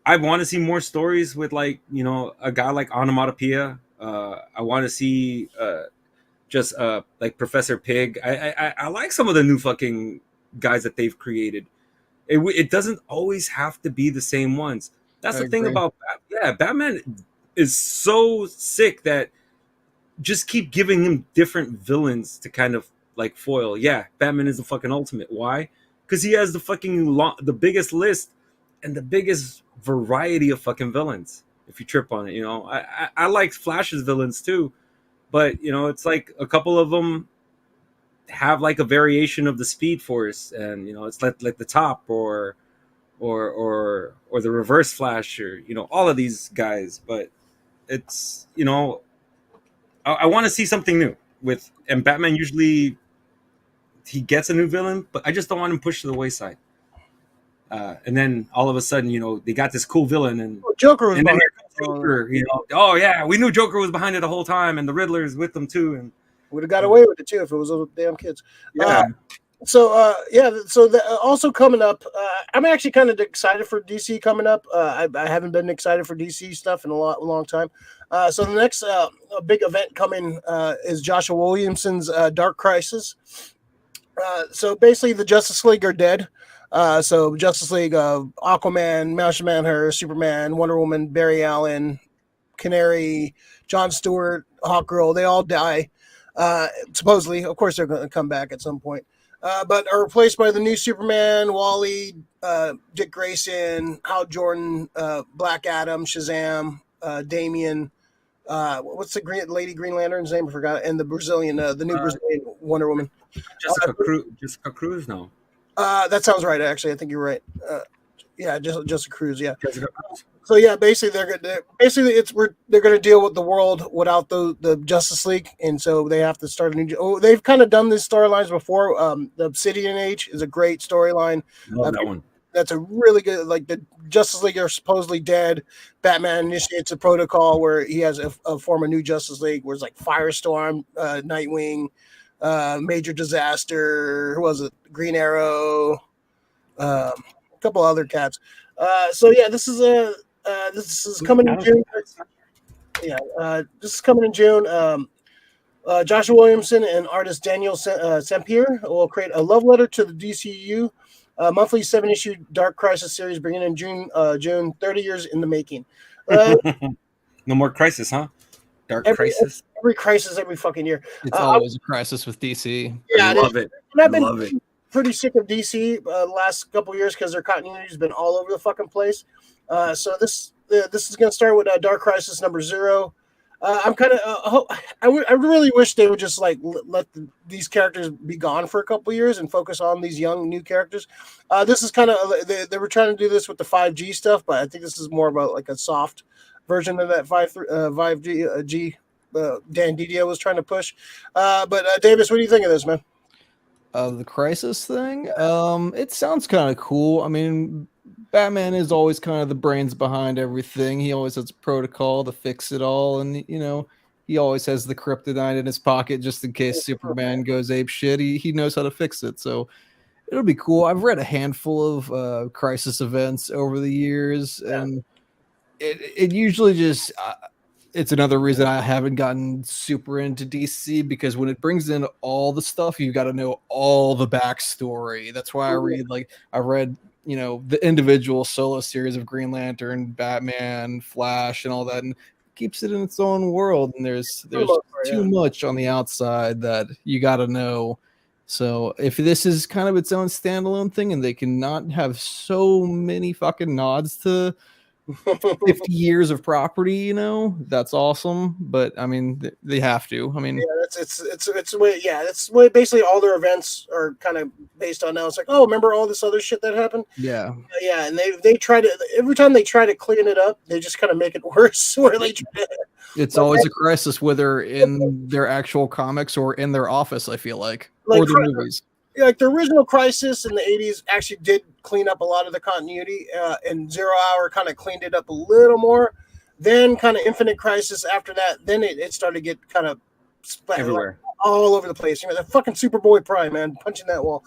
I want to see more stories with like a guy like Onomatopoeia. I want to see like Professor Pig. I like some of the new fucking guys that they've created. It doesn't always have to be the same ones. That's the thing about Batman is so sick that just keep giving him different villains to kind of like foil. Yeah, Batman is the fucking ultimate. Why? Because he has the fucking the biggest list and the biggest variety of fucking villains. If you trip on it, I like Flash's villains too, but it's like a couple of them have like a variation of the Speed Force, and it's like the Top or the Reverse Flash, or all of these guys. But it's I want to see something new and Batman usually he gets a new villain, but I just don't want him pushed to the wayside. And then all of a sudden, they got this cool villain, and Joker was and then behind here comes Joker. Oh yeah, we knew Joker was behind it the whole time, and the Riddler's with them too. And would have got away with it too if it was those damn kids. Yeah. So also coming up, I'm actually kind of excited for DC coming up. I haven't been excited for DC stuff in a long time. So the next big event coming is Joshua Williamson's Dark Crisis. So basically, the Justice League are dead. So Justice League, Aquaman, Martian Manhunter, Superman, Wonder Woman, Barry Allen, Canary, John Stewart, Hawkgirl, they all die. Supposedly, of course, they're going to come back at some point. But are replaced by the new Superman, Wally, Dick Grayson, Hal Jordan, Black Adam, Shazam, Damian. What's the Green Lantern's name? I forgot. And the Brazilian, the new Brazilian Wonder Woman. Jessica Cruz, no. That sounds right. Actually, I think you're right. Jessica Cruz. Yeah. Jessica Cruz. So yeah, basically they're going to deal with the world without the Justice League, and so they have to start a new. They've kind of done these storylines before. The Obsidian Age is a great storyline. That one. That's a really good. Like the Justice League are supposedly dead. Batman initiates a protocol where he has a form of new Justice League, where it's like Firestorm, Nightwing, Major Disaster. Who was it? Green Arrow. A couple other cats. So yeah, this is coming in June. Yeah, this is coming in June. Joshua Williamson and artist Daniel Sempier will create a love letter to the DCU, monthly 7-issue Dark Crisis series, bringing in June. 30 years in the making. No more Crisis, huh? Crisis. every crisis every fucking year. It's always a crisis with DC. Yeah, I love it. And I've Love been it. pretty sick of DC last couple years because their continuity's been all over the fucking place. So this is going to start with Dark Crisis number 0. I'm kind of I really wish they would just like let these characters be gone for a couple years and focus on these young new characters. This is kind of they were trying to do this with the 5G stuff, but I think this is more about like a soft version of that 5G Dan Didio was trying to push. But Davis, what do you think of this, man? The Crisis thing, it sounds kind of cool. I mean, Batman is always kind of the brains behind everything. He always has a protocol to fix it all, and he always has the kryptonite in his pocket just in case Superman goes ape shit. He knows how to fix it, so it'll be cool. I've read a handful of Crisis events over the years, and it usually just it's another reason I haven't gotten super into DC, because when it brings in all the stuff, you got to know all the backstory. That's why I read the individual solo series of Green Lantern, Batman, Flash, and all that, and keeps it in its own world. And there's too much on the outside that you got to know. So if this is kind of its own standalone thing, and they cannot have so many fucking nods to 50 years of property, that's awesome. But I mean, they have to. I mean, it's way basically all their events are kind of based on now. It's like, oh, remember all this other shit that happened? Yeah, and they try to, every time they try to clean it up, they just kind of make it worse. It's always a crisis, whether in their actual comics or in their office. I feel like or the movies. Like the original Crisis in the 80s actually did clean up a lot of the continuity, and 0 Hour kind of cleaned it up a little more. Then kind of Infinite Crisis after that, then it started to get kind of everywhere, all over the place. The fucking Superboy Prime, man, punching that wall.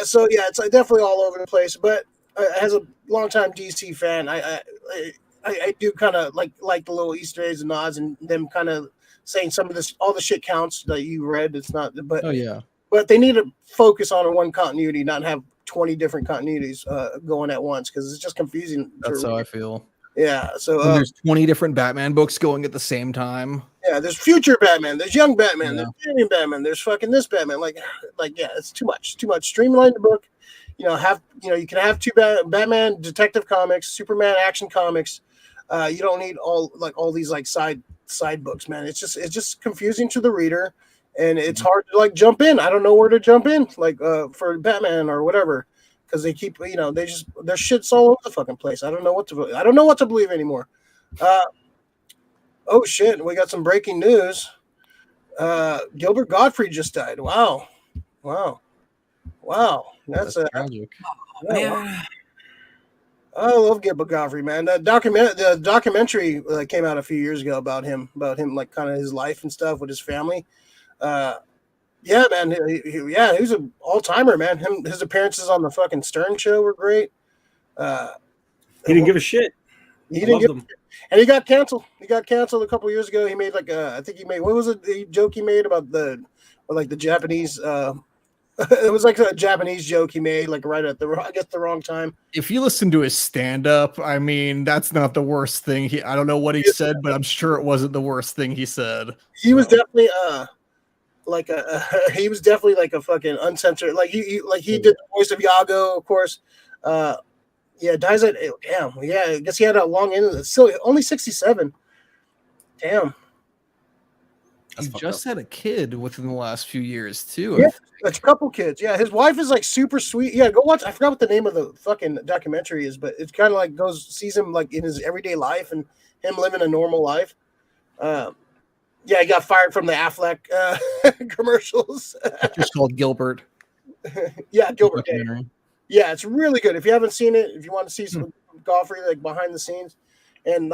So yeah, it's definitely all over the place. But as a longtime DC fan, I do kind of like the little Easter eggs and nods, and them kind of saying some of this, all the shit counts that you read. It's not, but oh yeah. But they need to focus on one continuity, not have 20 different continuities going at once, because it's just confusing. That's how I feel. Yeah. So there's 20 different Batman books going at the same time. Yeah, there's future Batman, there's young Batman, there's alien Batman, there's fucking this Batman. Like yeah, it's too much. Streamline the book. You can have two Batman Detective Comics, Superman Action Comics. You don't need all these like side books, man. It's just confusing to the reader. And it's hard to jump in. I don't know where to jump in, for Batman or whatever, because they keep, their shit's all over the fucking place. I don't know what to believe anymore. Oh shit, we got some breaking news. Gilbert Godfried just died. Wow. That's tragic. Wow. I love Gilbert Godfried, man. The documentary came out a few years ago about him, like kind of his life and stuff with his family. Yeah, man. He was an all-timer, man. His appearances on the fucking Stern show were great. He didn't give a shit. He didn't give a shit. And he got canceled. He got canceled a couple years ago. He made what was it? The joke he made about the Japanese. It was like a Japanese joke he made, right at the wrong time. If you listen to his stand-up, I mean, that's not the worst thing. I don't know what he said, but I'm sure it wasn't the worst thing he said. He was definitely he was definitely like a fucking uncensored. He did the voice of Yago, of course. Dies at damn. Yeah, I guess he had a long end. Still only 67. Damn. He just had a kid within the last few years too. Yeah, a couple kids. Yeah, his wife is super sweet. Yeah, go watch. I forgot what the name of the fucking documentary is, but it's kind of sees him in his everyday life and him living a normal life. Yeah, he got fired from the Affleck commercials. It's just called Gilbert. Yeah, Gilbert. Yeah, it's really good. If you haven't seen it, if you want to see some Godfrey behind the scenes, and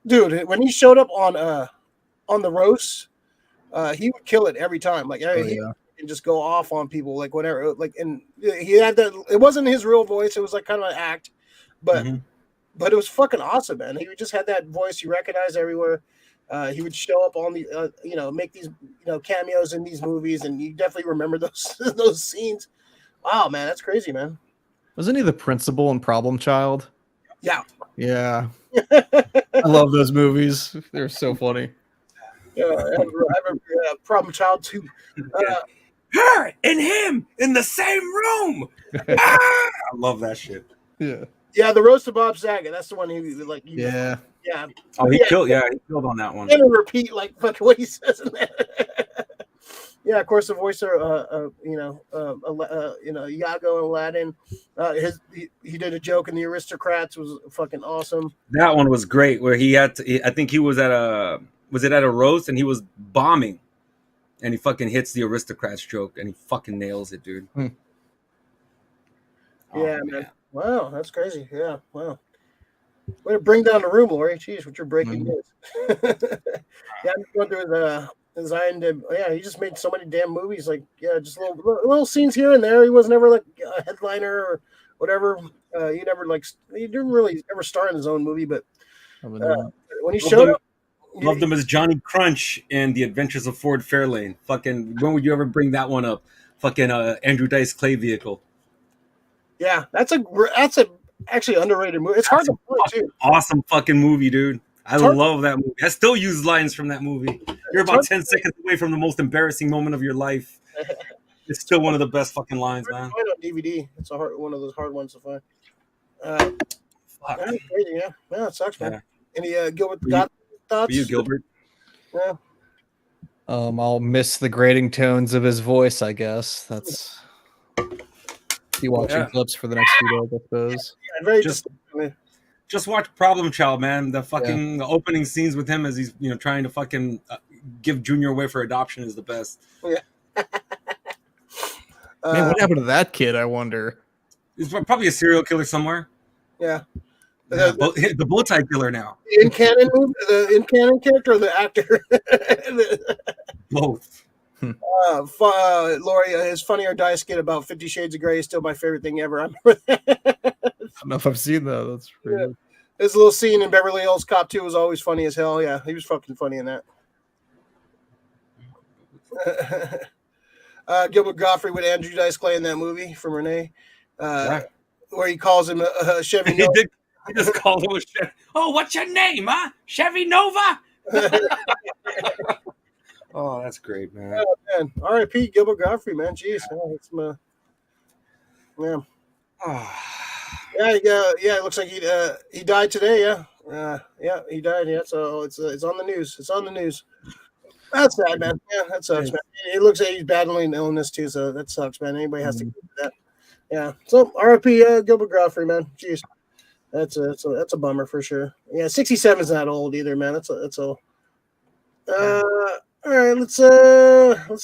dude, when he showed up on the roast, he would kill it every time. He can just go off on people, whatever. And he had that. It wasn't his real voice. It was kind of an act, but it was fucking awesome, man. He just had that voice you recognize everywhere. He would show up on the, make these, cameos in these movies, and you definitely remember those scenes. Wow, man, that's crazy, man. Wasn't he the principal in Problem Child? Yeah. Yeah. I love those movies. They're so funny. Yeah, I have a problem child too. Her and him in the same room. I love that shit. Yeah. Yeah, the roast of Bob Saget. That's the one he like. Yeah. Yeah. Oh, he Yeah. killed. Yeah, he killed on that one. And repeat like fucking what he says in that. Yeah, of course, the voice of Iago and Aladdin. He did a joke in The Aristocrats was fucking awesome. That one was great. Where he had, I think he was at a roast and he was bombing, and he fucking hits the Aristocrats joke and he fucking nails it, dude. Hmm. Yeah, man. Wow, that's crazy. Yeah, wow. Way to bring down the room, Lori. Jeez, what you're breaking news. Yeah, I'm going through his IMDb. Yeah, he just made so many damn movies. Like, yeah, just little scenes here and there. He was never like a headliner or whatever. He didn't really ever star in his own movie. But when he showed up, loved him as Johnny Crunch in The Adventures of Ford Fairlane. Fucking, when would you ever bring that one up? Fucking Andrew Dice Clay vehicle. Yeah, that's actually underrated movie. It's hard to play too. Awesome fucking movie, dude. I love that movie. I still use lines from that movie. You're about 10 seconds away from the most embarrassing moment of your life. It's still one of the best fucking lines, man. Find on DVD. It's one of those hard ones to find. Fuck. That's crazy, yeah. Yeah, it sucks, man. Yeah. Any Gilbert Godfried thoughts? For you, Gilbert. Yeah. I'll miss the grating tones of his voice, I guess. That's be watching clips for the next few days, I suppose. Yeah, very just watch Problem Child, man. The fucking the opening scenes with him as he's trying to fucking give Junior away for adoption is the best. Yeah. Man, what happened to that kid? I wonder. He's probably a serial killer somewhere. Yeah. The bow tie killer now. In canon movie, the in canon character or the actor? Both. Lori, his Funny or Die skit about 50 Shades of Grey is still my favorite thing ever. I remember that. I don't know if I've seen that. That's pretty good. His little scene in Beverly Hills Cop 2 was always funny as hell. Yeah, he was fucking funny in that. Gilbert Godfried with Andrew Dice Clay in that movie from Renee, where he calls him a Chevy Nova. He just called him a Chevy. Oh, what's your name, huh? Chevy Nova? Oh, that's great, man. Oh, man. R.I.P. Gilbert Godfried, man. Jeez. It's yeah. It looks like he died today, yeah. He died, yeah. So it's on the news. It's on the news. That's sad, man. Yeah, that sucks, man. It looks like he's battling illness too, so that sucks, man. Anybody has to go through that. Yeah. So R.I.P. Gilbert Godfried, man. Jeez. That's a bummer for sure. Yeah, 67 is not old either, man. That's all. All right, let's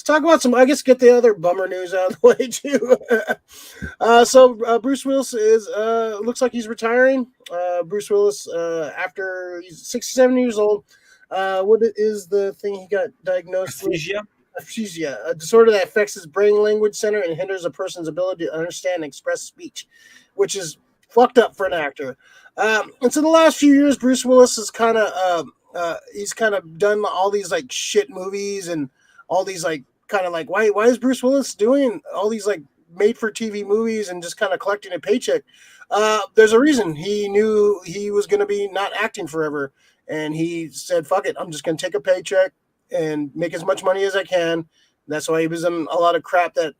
talk about some. I guess get the other bummer news out of the way too. So Bruce Willis looks like he's retiring. Bruce Willis, after he's 67 years old. What is the thing he got diagnosed with? Aphasia, a disorder that affects his brain language center and hinders a person's ability to understand and express speech, which is fucked up for an actor. And so the last few years, Bruce Willis is kind of he's kind of done all these like shit movies and all these like kind of like why is Bruce Willis doing all these like made for TV movies and just kind of collecting a paycheck? There's a reason. He knew he was going to be not acting forever, and he said, "Fuck it, I'm just going to take a paycheck and make as much money as I can." That's why he was in a lot of crap that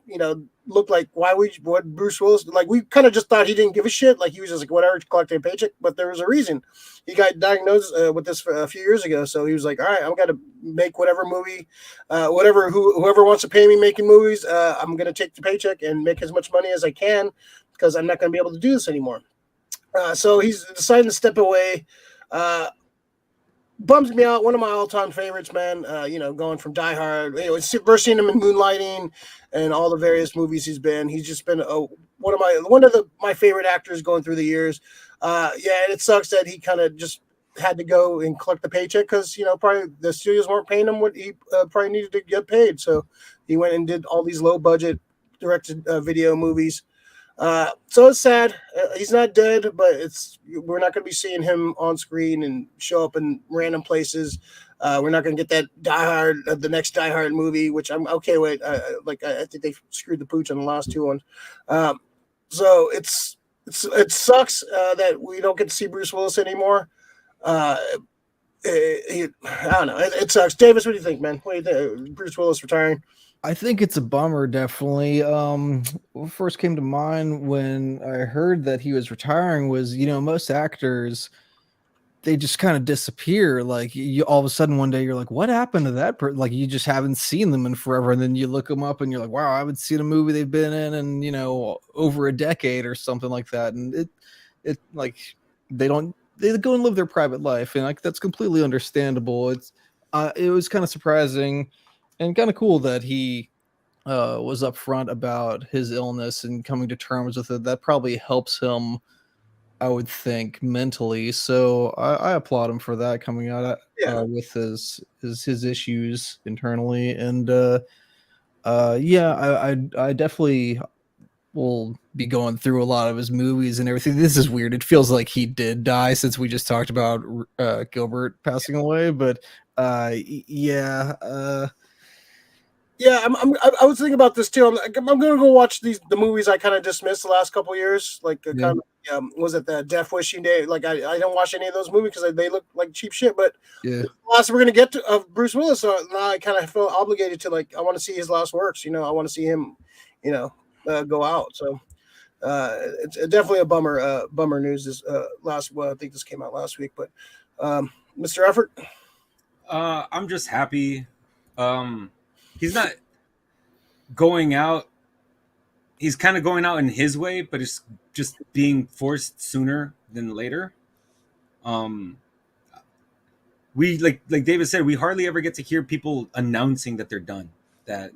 looked like what Bruce Willis, like we kind of just thought he didn't give a shit, like he was just like whatever, collecting a paycheck. But there was a reason. He got diagnosed with this a few years ago, so he was like, all right, I'm gonna make whatever movie, whoever wants to pay me making movies, I'm gonna take the paycheck and make as much money as I can because I'm not gonna be able to do this anymore. So he's deciding to step away. Bums me out. One of my all-time favorites, man. Going from Die Hard, first seeing him in Moonlighting and all the various movies he's been. He's just been one of my favorite actors going through the years. And it sucks that he kind of just had to go and collect the paycheck because probably the studios weren't paying him what he probably needed to get paid. So he went and did all these low-budget directed video movies. So it's sad. He's not dead, but we're not going to be seeing him on screen and show up in random places. We're not going to get that Die Hard, the next Die Hard movie, which I'm okay with. I think they screwed the pooch on the last two ones. So it sucks that we don't get to see Bruce Willis anymore. I don't know. It sucks. Davis, what do you think, man? What do you think? Bruce Willis retiring? I think it's a bummer, definitely. What first came to mind when I heard that he was retiring was, most actors, they just kind of disappear. Like you, all of a sudden one day you're like, what happened to that person? Like you just haven't seen them in forever. And then you look them up and you're like, wow, I haven't seen a movie they've been in over a decade or something like that. And it like they go and live their private life. And like, that's completely understandable. It was kind of surprising and kind of cool that he was upfront about his illness and coming to terms with it. That probably helps him, I would think, mentally. So I applaud him for that, coming out with his issues internally. And I definitely will be going through a lot of his movies and everything. This is weird. It feels like he did die since we just talked about Gilbert passing away. But yeah. Yeah, I was thinking about this too. I'm gonna go watch the movies I kind of dismissed the last couple of years. Like kind of was it the Death Wishing Day? Like I don't watch any of those movies because they look like cheap shit. But Yeah, the last we're gonna get to of Bruce Willis, so now I kind of feel obligated to I want to see his last works. I want to see him, go out. So it's definitely a bummer. Bummer news. This last. Well, I think this came out last week. But Mr. Effort. I'm just happy. He's not going out. He's kind of going out in his way, but it's just being forced sooner than later. We like David said, we hardly ever get to hear people announcing that they're done. That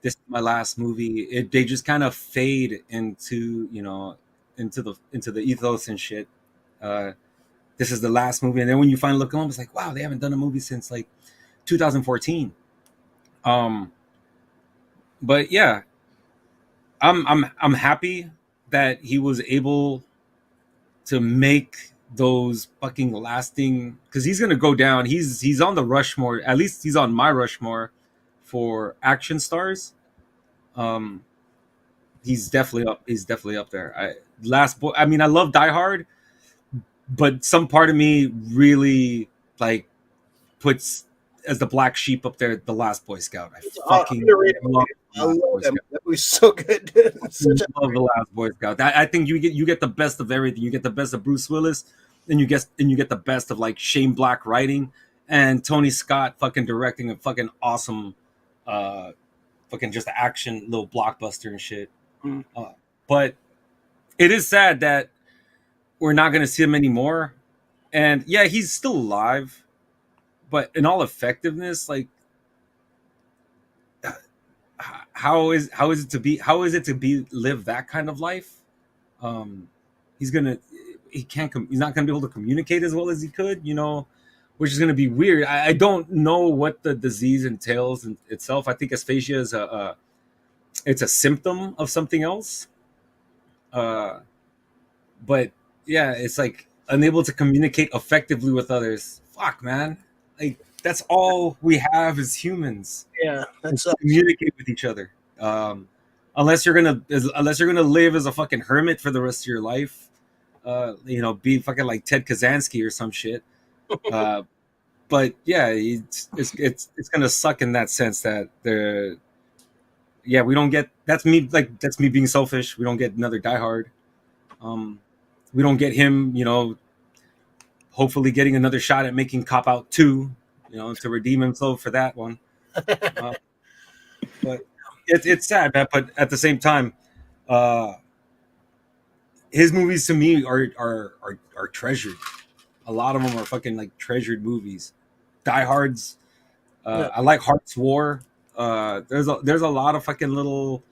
this is my last movie. They just kind of fade into into the ethos and shit. This is the last movie, and then when you finally look home, it's like, wow, they haven't done a movie since like 2014. But yeah, I'm happy that he was able to make those fucking lasting, because he's gonna go down. He's on the Rushmore. At least he's on my Rushmore for action stars. He's definitely up. He's definitely up there. I mean, I love Die Hard, but some part of me really puts as the black sheep up there, The Last Boy Scout. I fucking love them. That was so good. Love The Last Boy Scout. I think you get the best of everything. You get the best of Bruce Willis, and you get the best of Shane Black writing and Tony Scott fucking directing a fucking awesome, fucking just action little blockbuster and shit. But it is sad that we're not going to see him anymore. And yeah, he's still alive. But in all effectiveness, how is it to be live that kind of life? He's not gonna be able to communicate as well as he could, which is gonna be weird. I don't know what the disease entails in itself. I think aphasia is it's a symptom of something else. But yeah, it's unable to communicate effectively with others. Fuck, man. That's all we have as humans. Yeah, that's communicate with each other. Unless you're gonna live as a fucking hermit for the rest of your life, be fucking like Ted Kaczynski or some shit. But yeah, it's gonna suck in that sense that we don't get. That's me being selfish. We don't get another Die Hard. We don't get him. Hopefully getting another shot at making Cop Out 2, to redeem himself for that one. But it's sad, man. But at the same time, his movies to me are treasured. A lot of them are fucking treasured movies. Die Hard's. I like Heart's War. There's a lot of fucking little,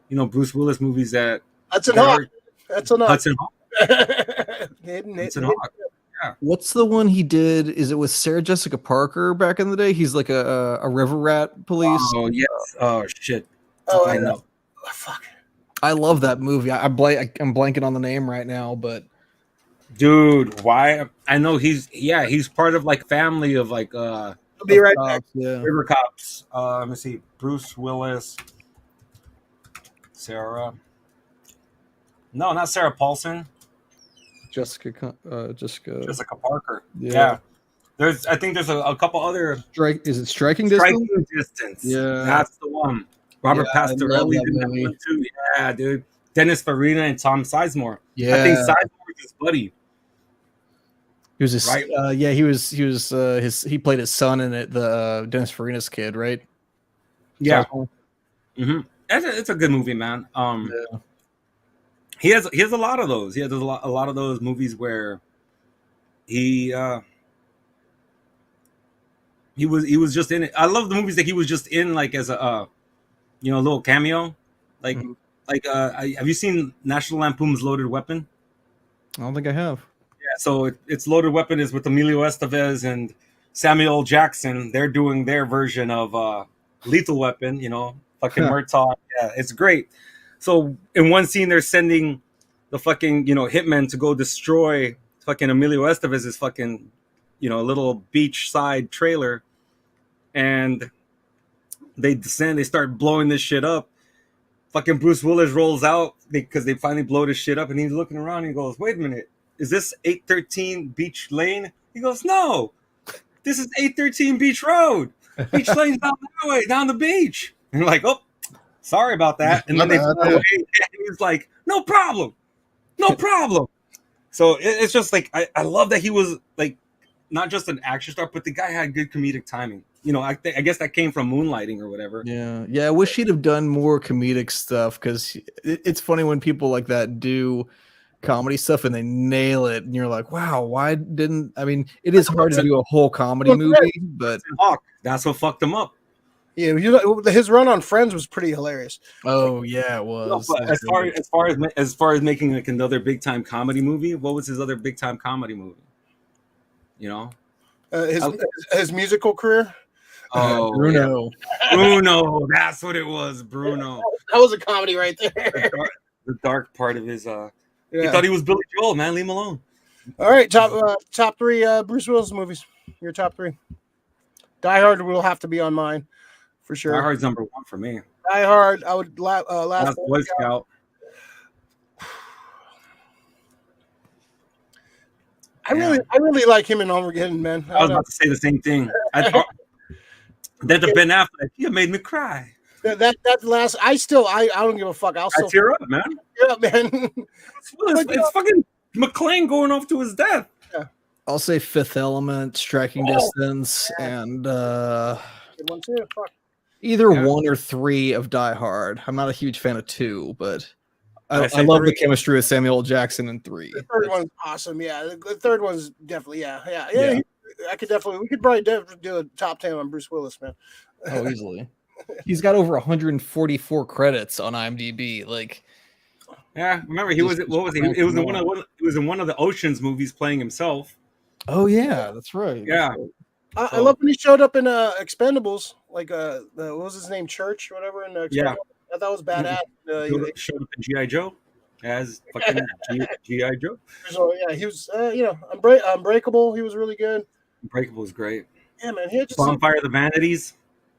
Bruce Willis movies that. Hudson Hawk. Hudson Hawk. Hudson Hawk. Yeah. What's the one he did? Is it with Sarah Jessica Parker back in the day? He's like a river rat police. Oh yes. Oh shit. Oh, I know. Oh, fuck. I love that movie. I'm blanking on the name right now, but dude, why? I know he's part of family of I'll be right back. Yeah. River Cops. Let me see. Bruce Willis. Sarah. No, not Sarah Paulson. Jessica Parker. Yeah. I think there's a couple other. Is it Striking Striking Distance? Distance. Yeah. That's the one. Robert Yeah, I love Pastorelli that did that movie. one too. Yeah, dude. Dennis Farina and Tom Sizemore. Yeah. I think Sizemore is his buddy. He was his, Right. he played his son in it, the Dennis Farina's kid, right? Yeah. Sizemore? Mm-hmm. It's a good movie, man. Yeah. He has a lot of those. He has a lot of those movies where he was just in it. I love the movies that he was just in, like as a little cameo. Like Mhm. Have you seen National Lampoon's Loaded Weapon? I don't think I have. Yeah, so it's Loaded Weapon is with Emilio Estevez and Samuel L. Jackson. They're doing their version of Lethal Weapon. Fucking Murtaugh. Yeah, it's great. So in one scene, they're sending the fucking hitmen to go destroy fucking Emilio Estevez's fucking little beachside trailer, and they descend. They start blowing this shit up. Fucking Bruce Willis rolls out because they finally blow this shit up, and he's looking around and he goes, "Wait a minute, is this 813 Beach Lane?" He goes, "No, this is 813 Beach Road. Beach Lane's down that way, down the beach." And you're like, "Oh, sorry about that." And then they fly away, and he's like, "No problem, no problem." So it's just like I love that he was like not just an action star, but the guy had good comedic timing. I guess that came from moonlighting or whatever. Yeah. I wish he'd have done more comedic stuff, because it's funny when people like that do comedy stuff and they nail it, and you're like, wow, why didn't? I mean, it is hard to do a whole comedy movie, but that's what fucked him up. Yeah, his run on Friends was pretty hilarious. Oh yeah, it was. No, but as far as making like another big time comedy movie, what was his other big time comedy movie? His musical career. Oh, Bruno. Yeah. Bruno, that's what it was. Bruno. That was a comedy right there. The dark part of his. He thought he was Billy Joel. Man, leave him alone. All right, top three Bruce Willis movies. Your top three. Die Hard will have to be on mine for sure. Die Hard's number one for me. Die Hard. I would Last Boy Scout. I really like him in Armageddon, man. I was about to say the same thing. That the Ben Affleck, he made me cry. That last, I don't give a fuck. I tear up, man. Yeah, man. It's fucking McClane going off to his death. Yeah. I'll say Fifth Element, Striking Distance, and Good one too. Fuck. either 1 or 3 of Die Hard. I'm not a huge fan of 2, but I love 3. the chemistry with Samuel L. Jackson in 3. The third one's awesome. Yeah, the third one's definitely yeah. We could probably do a top 10 on Bruce Willis, man. Oh, easily. He's got over 144 credits on IMDb. Like, yeah, remember he was. What was he? It was in one of the Ocean's movies playing himself. oh yeah, that's right. Yeah, I love when he showed up in Expendables, like what was his name, Church or whatever. In Yeah. I thought it was badass. showed up in G.I. Joe as fucking G.I. Joe. So yeah, he was Unbreakable. He was really good. Unbreakable was great. Yeah, man. He had just Bonfire of the Vanities.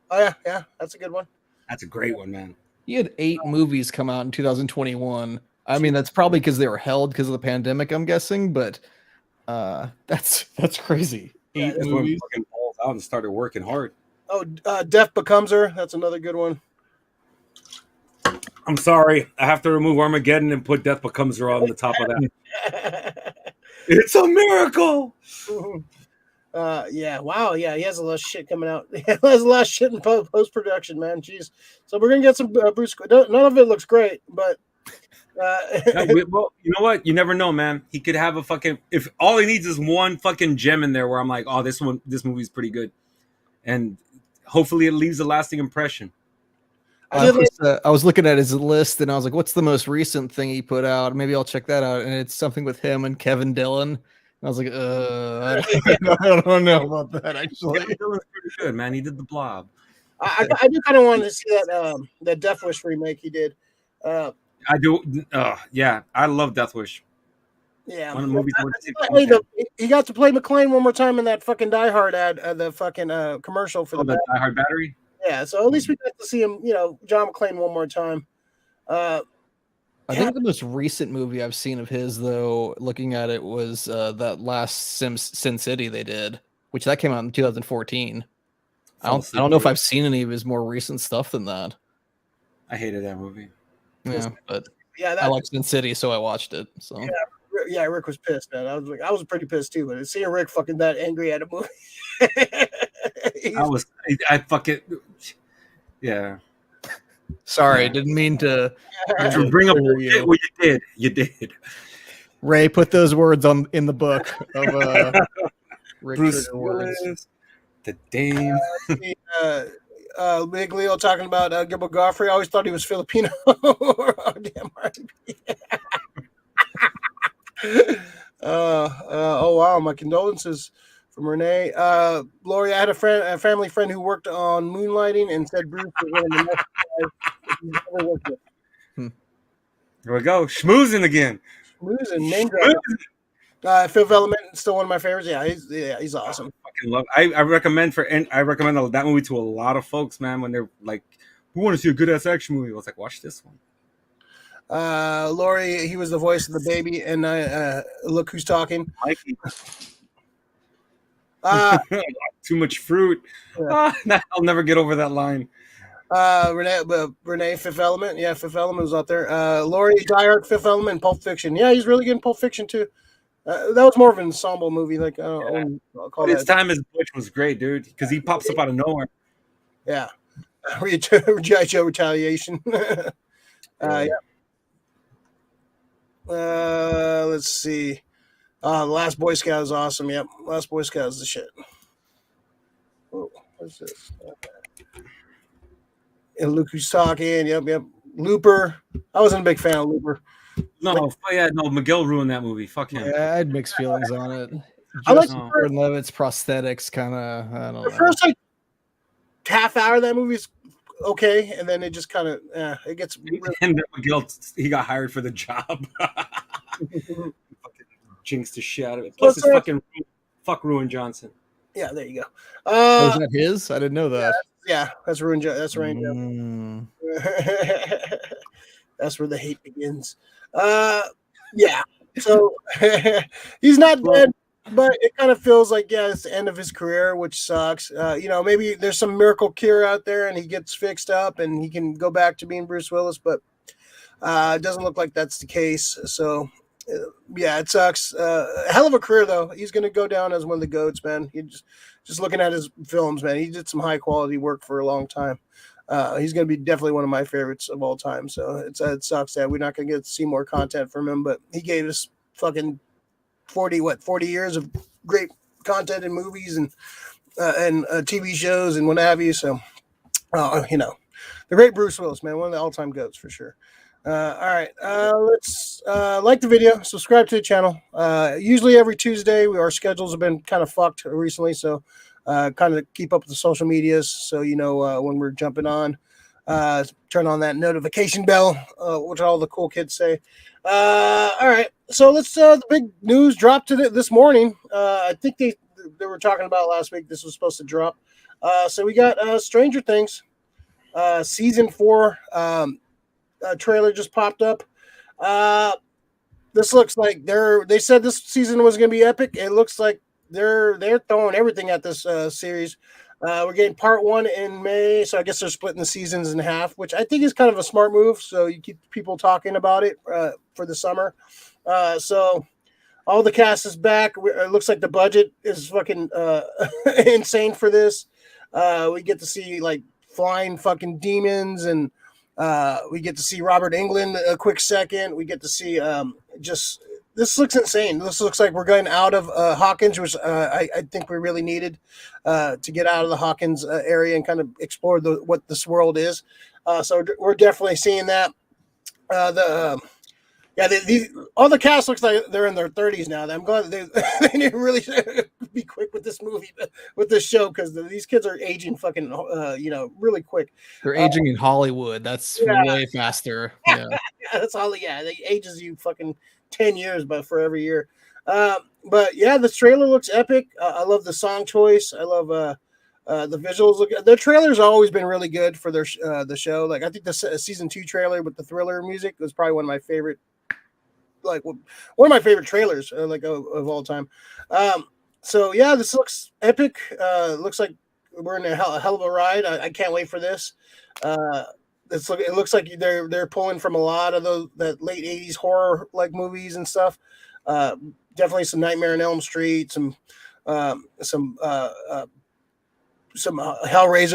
Oh yeah, that's a good one. That's a great one, man. He had 8 movies come out in 2021. I mean, that's probably because they were held because of the pandemic, I'm guessing, but that's crazy. 8 That's when movies. fucking balls out and started working hard. Oh, Death Becomes Her. That's another good one. I'm sorry, I have to remove Armageddon and put Death Becomes Her on the top of that. It's a miracle. Yeah, wow, yeah, he has a lot of shit coming out. He has a lot of shit in post production, man. Jeez. So we're gonna get some Bruce. None of it looks great, but Well, you know what? You never know, man. He could have a fucking. If all he needs is one fucking gem in there, where I'm like, oh, this movie's pretty good, and hopefully it leaves a lasting impression. I was looking at his list and I was like, what's the most recent thing he put out? Maybe I'll check that out. And it's something with him and Kevin Dillon. And I was like, I don't know about that, actually. Kevin Dillon's pretty good, man. He did The Blob. I do kind of want to see that Death Wish remake he did. I do. Yeah, I love Death Wish. Yeah, one of the movies. He got to play McClane one more time in that fucking Die Hard ad, the fucking commercial for the Die Hard battery. Yeah, so at least we got to see him, John McClane one more time. I think the most recent movie I've seen of his, though, looking at it, was that last Sin City they did. which that came out in 2014. I Fell don't asleep know if to it. I've seen any of his more recent stuff than that. I hated that movie. Yeah, but Yeah, I like Sin City, so I watched it. So yeah, Rick was pissed, man. I was pretty pissed too. But seeing Rick fucking that angry at a movie, I fucking yeah. sorry, Yeah. didn't mean to To bring up trigger bullshit, well, you did. Ray, put those words in the book of Rick Bruce trigger words. Willis, the Dame. Big Leo talking about Gilbert Godfried. I always thought he was Filipino. Oh, damn R.I.P. Oh wow, my condolences from Renee. Lori, I had a family friend who worked on Moonlighting and said Bruce was one of the best guys he's ever worked with. Here we go, schmoozing again. Schmoozing, name dropping. Fifth Element is still one of my favorites. Yeah, he's awesome. I fucking love. I recommend that movie to a lot of folks, man. When they're like, "Who want to see a good ass action movie?" I was like, "Watch this one." Laurie, he was the voice of the baby, and Look Who's Talking. Mikey. Too much fruit. Yeah. I'll never get over that line. Renee, Fifth Element. Yeah, Fifth Element was out there. Laurie, Die Hard, Fifth Element, and Pulp Fiction. Yeah, he's really good in Pulp Fiction too. That was more of an ensemble movie. Like I'll call His that. time as Butch was great, dude, because he pops up out of nowhere. Yeah. G.I. Joe Retaliation. Yeah. Let's see. The Last Boy Scout is awesome. Yep. Last Boy Scout is the shit. Oh, what's this? And Luke Who's Talking. Yep. Looper. I wasn't a big fan of Looper. No, Miguel ruined that movie. Fuck him. Yeah, I had mixed feelings on it. I like Gordon-Levitt's prosthetics, kind of. I don't know. The first like half hour of that movie is okay, and then it just kind of it gets. And Miguel, he got hired for the job. Jinxed the shit out of it. Plus, it's fuck Ruin Johnson. Yeah, there you go. Was that his? I didn't know that. Yeah, that's Ruin. That's Rain. That's where the hate begins. Yeah. So he's not dead, but it kind of feels like it's the end of his career, which sucks. Maybe there's some miracle cure out there, and he gets fixed up, and he can go back to being Bruce Willis, but it doesn't look like that's the case. So. Yeah, it sucks. Hell of a career though. He's going to go down as one of the GOATs, man. He just looking at his films, man. He did some high quality work for a long time. He's going to be definitely one of my favorites of all time. So it sucks that we're not going to get to see more content from him, but he gave us fucking 40 years of great content in movies and TV shows and what have you. So, the great Bruce Willis, man, one of the all-time GOATs for sure. All right, let's like the video, subscribe to the channel. Usually every Tuesday, our schedules have been kind of fucked recently, so kind of keep up with the social medias so you know when we're jumping on. Turn on that notification bell, which all the cool kids say. All right, so let's the big news dropped this morning. I think they were talking about last week. This was supposed to drop. So we got Stranger Things season 4. Trailer just popped up. This looks like they said this season was going to be epic. It looks like they're throwing everything at this series. We're getting part 1 in May, so I guess they're splitting the seasons in half, which I think is kind of a smart move. So you keep people talking about it for the summer. So all the cast is back. It looks like the budget is fucking insane for this. We get to see like flying fucking demons and. We get to see Robert Englund a quick second. We get to see this looks insane. This looks like we're going out of Hawkins, which I think we really needed to get out of the Hawkins area and kind of explore what this world is. So we're definitely seeing that. All the cast looks like they're in their 30s now. I'm glad they didn't really be quick with this movie, with this show, because these kids are aging fucking, really quick. They're aging in Hollywood. That's way faster. Yeah, that's all. Yeah, they ages you fucking 10 years, but for every year. But yeah, the trailer looks epic. I love the song choice. I love the visuals. The trailer's always been really good for their the show. Like I think the season 2 trailer with the Thriller music was probably one of my favorite. Like one of my favorite trailers, of all time. So yeah, this looks epic. Looks like we're in a hell of a ride. I can't wait for this. Uh, it looks like they're pulling from a lot of those that late '80s horror like movies and stuff. Uh, Definitely some Nightmare on Elm Street, some Hellraiser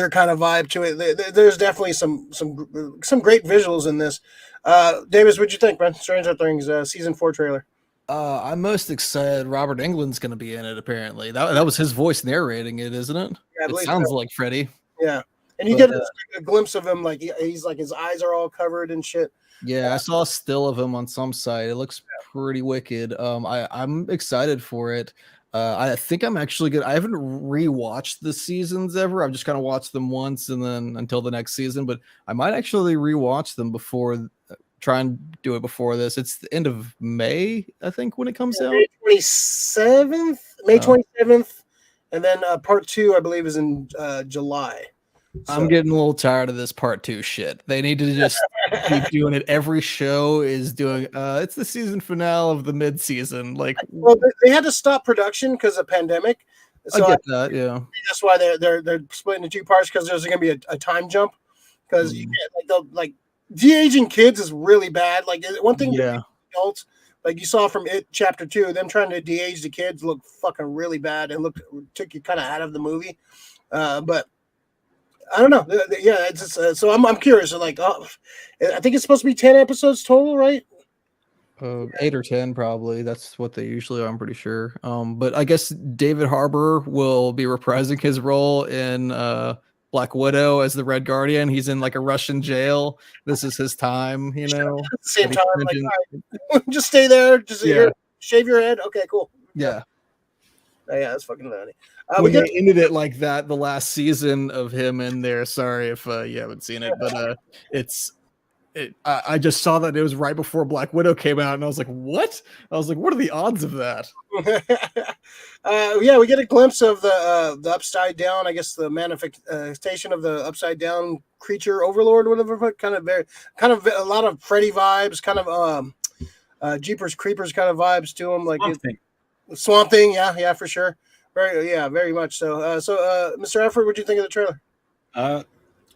kind of vibe to it. There's definitely some great visuals in this. Davis, what'd you think, man? Stranger Things season 4 trailer. I'm most excited. Robert Englund's going to be in it. Apparently, that was his voice narrating it, isn't it? Yeah, I It believe sounds so. like Freddy. Yeah, and you get a glimpse of him, like he's like his eyes are all covered and shit. Yeah, I saw a still of him on some site. It looks pretty wicked. I'm excited for it. I think I'm actually good. I haven't rewatched the seasons ever. I've just kind of watched them once and then until the next season. But I might actually rewatch them before. Try and do it before this. It's the end of May, I think, when it comes out. May 27th, May 27th, and then part 2, I believe, is in July. So. I'm getting a little tired of this part 2 shit. They need to just keep doing it. Every show is doing. It's the season finale of the mid-season. Like, well, they had to stop production because of pandemic. So I get that. Yeah, that's why they're splitting into 2 parts because there's going to be a time jump because you can't de-aging kids is really bad. Like one thing, adults, like you saw from It Chapter 2, them trying to de-age the kids looked fucking really bad and took you kind of out of the movie. But I don't know. Yeah, it's just, so I'm curious. Like, I think it's supposed to be 10 episodes total, right? 8 or 10 probably. That's what they usually are, I'm pretty sure. But I guess David Harbour will be reprising his role in Black Widow as the Red Guardian. He's in like a Russian jail. This is his time, you know. At the same time, like, right, just stay there. Just shave your head. Okay, cool. Yeah. Yeah, that's fucking funny. We ended it like that the last season of him in there. Sorry if you haven't seen it, but I just saw that it was right before Black Widow came out, and I was like, "What?" I was like, "What are the odds of that?" Yeah, we get a glimpse of the upside down. I guess the manifestation of the upside down creature overlord, whatever. Kind of a lot of Freddy vibes. Kind of Jeepers Creepers kind of vibes to him, like Swamp Thing. Yeah, for sure. Very much so. Mr. Alfred, what do you think of the trailer?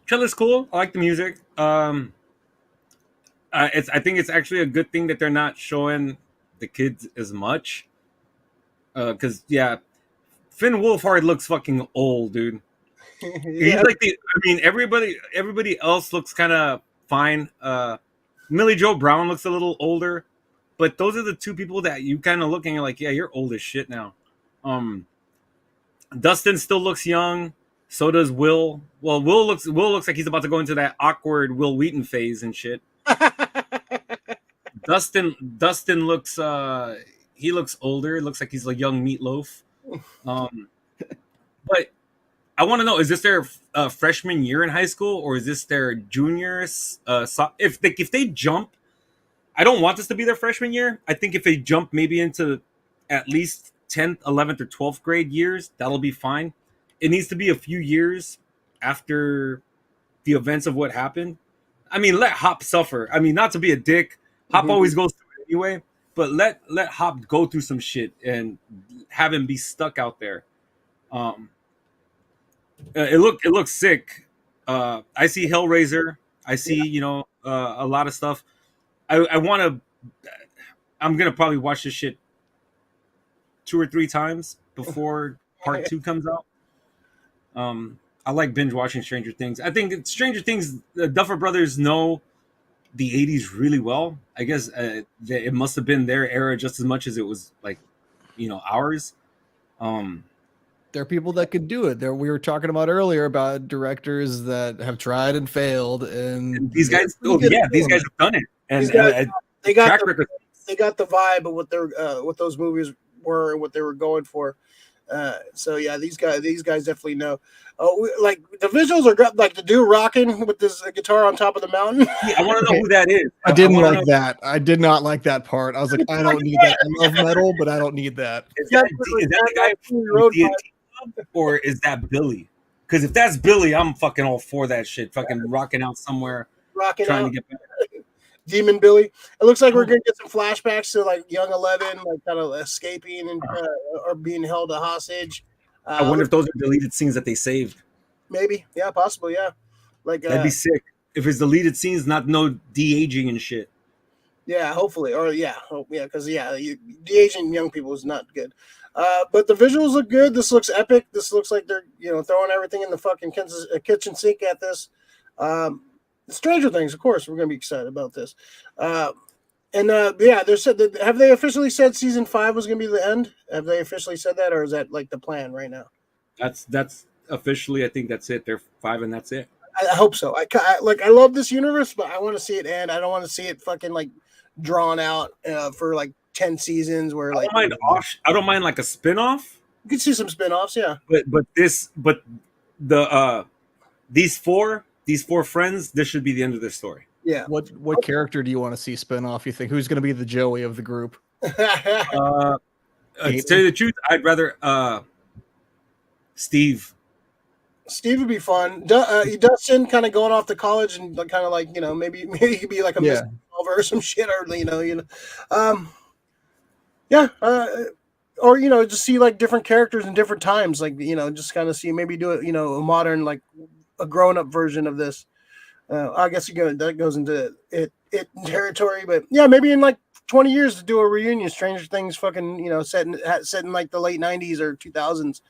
Trailer's cool. I like the music. I think it's actually a good thing that they're not showing the kids as much. Because Finn Wolfhard looks fucking old, dude. He's like everybody else looks kind of fine. Millie Joe Brown looks a little older, but those are the 2 people that you kind of looking at like, yeah, you're old as shit now. Dustin still looks young. So does Will. Well, Will looks like he's about to go into that awkward Will Wheaton phase and shit. Dustin looks he looks older. It looks like he's a young Meatloaf. But I want to know, is this their freshman year in high school or is this their juniors? If they jump, I don't want this to be their freshman year. I think if they jump maybe into at least 10th, 11th, or 12th grade years, that'll be fine. It needs to be a few years after the events of what happened. I mean, let Hop suffer. I mean, not to be a dick. Hop always goes through it anyway, but let Hop go through some shit and have him be stuck out there. It looks sick. I see Hellraiser. I see, a lot of stuff. I'm gonna probably watch this shit 2 or 3 times before part 2 comes out. I like binge watching Stranger Things. I think Stranger Things, the Duffer Brothers know the 80s really well. I guess it must have been their era just as much as it was like, ours. There are people that could do it. We were talking about earlier about directors that have tried and failed, and these guys, these guys have done it. And they got the vibe of what those movies were and what they were going for. So yeah, these guys definitely know. Like the visuals are like the dude rocking with this guitar on top of the mountain. Yeah, I want to know who that is. I didn't like that. I did not like that part. I was like, I don't need that. I love metal, but I don't need that. Is that the guy from DNT Club, or is that Billy? Because if that's Billy, I'm fucking all for that shit. Fucking rocking out somewhere, trying to get back. Demon Billy. It looks like we're gonna get some flashbacks to like young 11, like kind of escaping and or being held a hostage. I wonder if those are deleted scenes that they saved. Maybe, yeah, possibly, yeah. Like That'd be sick. If it's deleted scenes, not no de-aging and shit. Yeah, hopefully, or because de-aging young people is not good. But the visuals look good. This looks epic. This looks like they're throwing everything in the fucking kitchen sink at this. Stranger Things, of course, we're gonna be excited about this. They said that, have they officially said season 5 was gonna be the end? Have they officially said that, or is that like the plan right now? That's officially, I think that's it. They're 5 and that's it. I hope so. I love this universe, but I want to see it end. I don't want to see it fucking like drawn out for like 10 seasons where like I don't mind like a spin-off. You can see some spin-offs, yeah. But these four friends, this should be the end of their story. Yeah. What character do you want to see spin off? You think who's going to be the Joey of the group? To tell you the truth, I'd rather Steve. Steve would be fun. Dustin kind of going off to college and kind of like maybe he could be like a mystery solver or some shit, or or just see like different characters in different times, like just kind of see, maybe do it a modern, like a grown-up version of this. I guess that goes into it territory, but yeah, maybe in like 20 years to do a reunion, Stranger Things fucking set in like the late 90s or 2000s.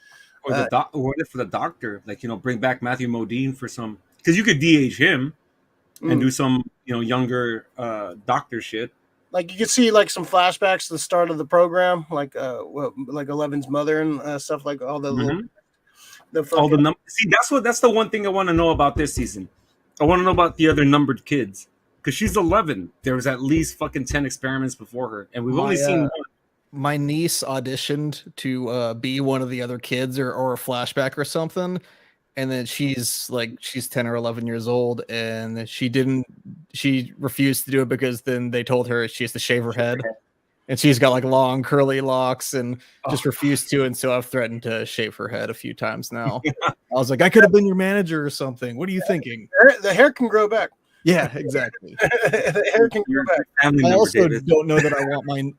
Or what if the Doctor, like bring back Matthew Modine for some, because you could de-age him and do some younger Doctor shit. Like you could see like some flashbacks to the start of the program, like 11's mother and stuff, like all the See, that's the one thing I want to know about this season. I want to know about the other numbered kids, because she's 11. There was at least fucking 10 experiments before her, and we've only seen one. My niece auditioned to be one of the other kids or a flashback or something. And then she's 10 or 11 years old, and she refused to do it because then they told her she has to shave her head, and she's got like long curly locks and just refused to. And so I've threatened to shave her head a few times now. I was like, I could have been your manager or something. What are you thinking? The hair can grow back. Yeah, exactly. The hair can grow back. I also don't know that I want my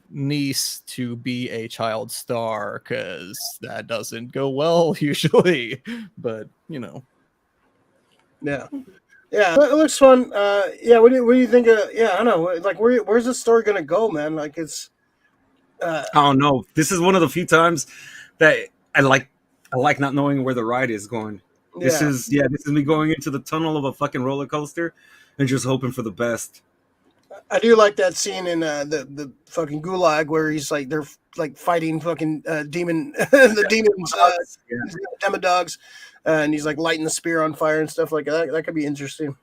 niece to be a child star, because that doesn't go well usually, but yeah it looks fun. What do you think I don't know, like where's this story gonna go, man? Like it's I don't know. This is one of the few times that I like not knowing where the ride is going. This is me going into the tunnel of a fucking roller coaster and just hoping for the best. I do like that scene in the fucking gulag where he's like, they're like fighting fucking demons, demodogs, and he's like lighting the spear on fire and stuff like that. That could be interesting.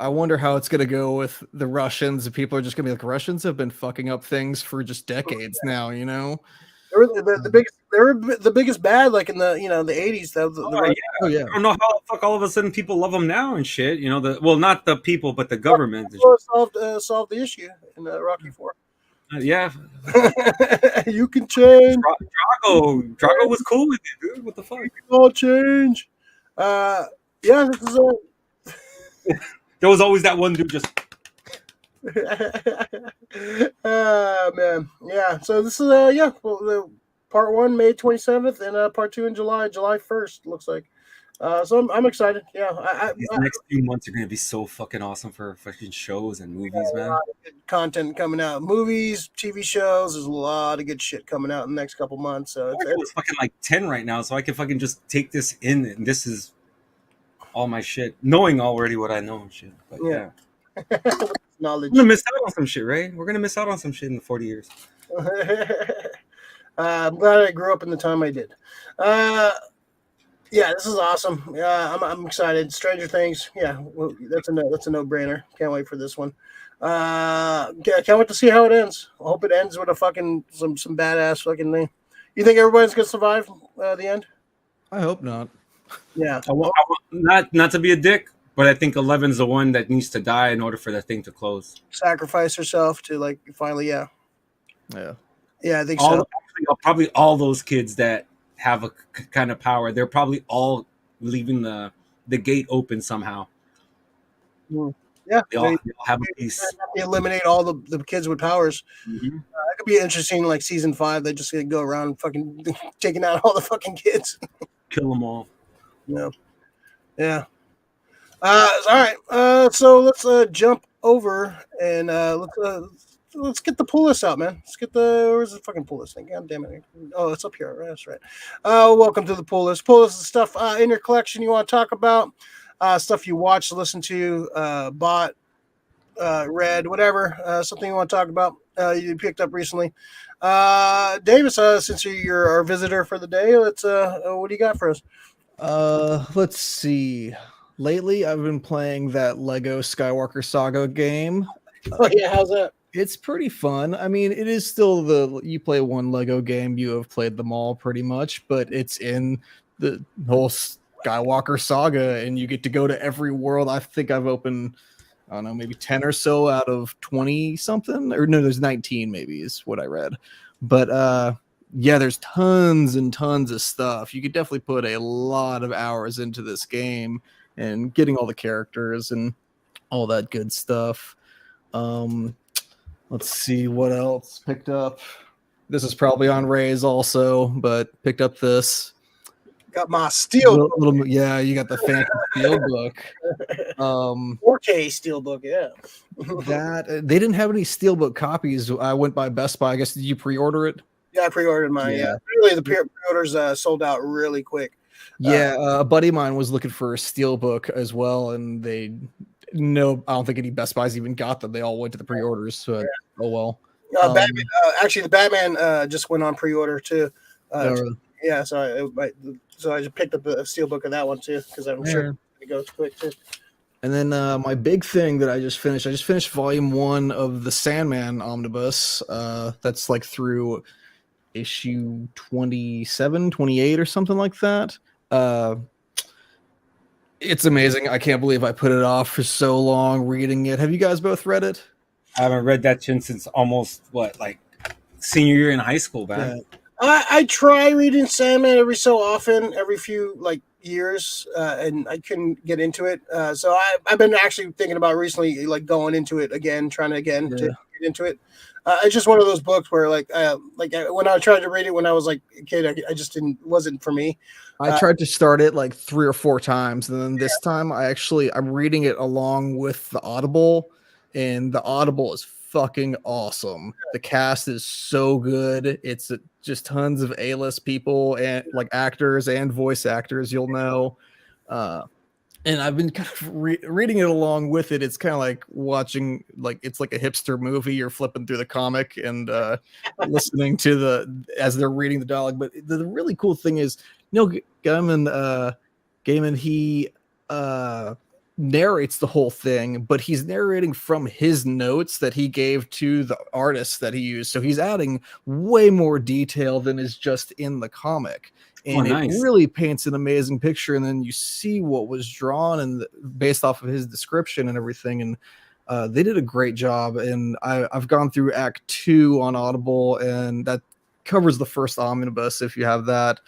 I wonder how it's gonna go with the Russians. People are just gonna be like, Russians have been fucking up things for just decades now, They were the biggest bad, like in the the 80s. I don't know how the fuck all of a sudden people love them now and shit. Not the people, but the government. Solved the issue in Rocky IV. You can change. Drago was cool with it, dude. What the fuck? You can all change. This is there was always that one dude just. Man, yeah. So this is part 1 May 27th and part 2 in July 1st. Looks like. So I'm excited. Yeah, these next few months are gonna be so fucking awesome for fucking shows and movies, man. A lot of good content coming out, movies, TV shows. There's a lot of good shit coming out in the next couple months. So it's fucking like 10 right now, so I can fucking just take this in, and this is all my shit, knowing already what I know and shit. But yeah. Knowledge. We're gonna miss out on some shit, right? We're gonna miss out on some shit in the 40 years. I'm glad I grew up in the time I did. This is awesome. Yeah, I'm excited. Stranger Things. Yeah, well, that's a no-brainer. Can't wait for this one. Can't wait to see how it ends. I hope it ends with a fucking some badass fucking thing. You think everybody's gonna survive the end? I hope not. Yeah, not to be a dick, but I think 11's the one that needs to die in order for that thing to close. Sacrifice herself to like finally, yeah. I think so. Probably all those kids that have a kind of power, they're probably all leaving the gate open somehow. Yeah, Yeah, They all have a piece. they eliminate all the kids with powers. Mm-hmm. That could be interesting. Like season 5, they just go around fucking taking out all the fucking kids. Kill them all. Yeah. All right. So let's jump over and let's get the pull list out, man. Let's get where's the fucking pull list thing? God damn it! Oh, it's up here. That's right. Welcome to the pull list. Pull list is stuff in your collection you want to talk about, stuff you watched, listened to, bought, read, whatever. Something you want to talk about. You picked up recently. Davis, since you're our visitor for the day, let's. What do you got for us? Let's see. Lately, I've been playing that Lego Skywalker Saga game. Oh yeah, how's that? It's pretty fun. I mean, it is still you play one Lego game, you have played them all pretty much, but it's in the whole Skywalker Saga, and you get to go to every world. I think I've opened, I don't know, maybe 10 or so out of 20 something, or no, there's 19 maybe is what I read. But yeah, there's tons and tons of stuff. You could definitely put a lot of hours into this game and getting all the characters and all that good stuff. Let's see what else picked up. This is probably on Ray's also, but picked up this. Got my steel little yeah, you got the fancy steel book. 4K steelbook, yeah. That they didn't have any steelbook copies. I went by Best Buy. I guess did you pre-order it? Yeah, I pre-ordered mine. Yeah, really, the pre-orders sold out really quick. Yeah, a buddy of mine was looking for a steelbook as well, and I don't think any Best Buys even got them. They all went to the pre-orders. So oh well. Batman, actually, the Batman just went on pre-order too. Yeah, so I just picked up the steelbook of that one too because I'm sure it goes quick too. And then my big thing that I just finished volume 1 of the Sandman omnibus. That's like through issue 27, 28 or something like that. It's amazing. I can't believe I put it off for so long reading it. Have you guys both read it? I haven't read that since almost senior year in high school, man. Yeah. I try reading Sandman every so often, every few years, and I couldn't get into it. So I've been actually thinking about recently, going into it again, trying to get into it. It's just one of those books where, when I tried to read it when I was a kid, I just wasn't for me. I tried to start it 3 or 4 times, and then this time I'm reading it along with the Audible, and the Audible is fucking awesome. The cast is so good. It's just tons of A-list people and actors and voice actors you'll know. And I've been kind of reading it along with it. It's kind of like watching, it's like a hipster movie. You're flipping through the comic and listening to as they're reading the dialogue. But the really cool thing is, Gaiman, he narrates the whole thing, but he's narrating from his notes that he gave to the artists that he used. So he's adding way more detail than is just in the comic. And nice. It really paints an amazing picture. And then you see what was drawn and based off of his description and everything. And they did a great job. And I've gone through Act 2 on Audible, and that covers the first omnibus if you have that,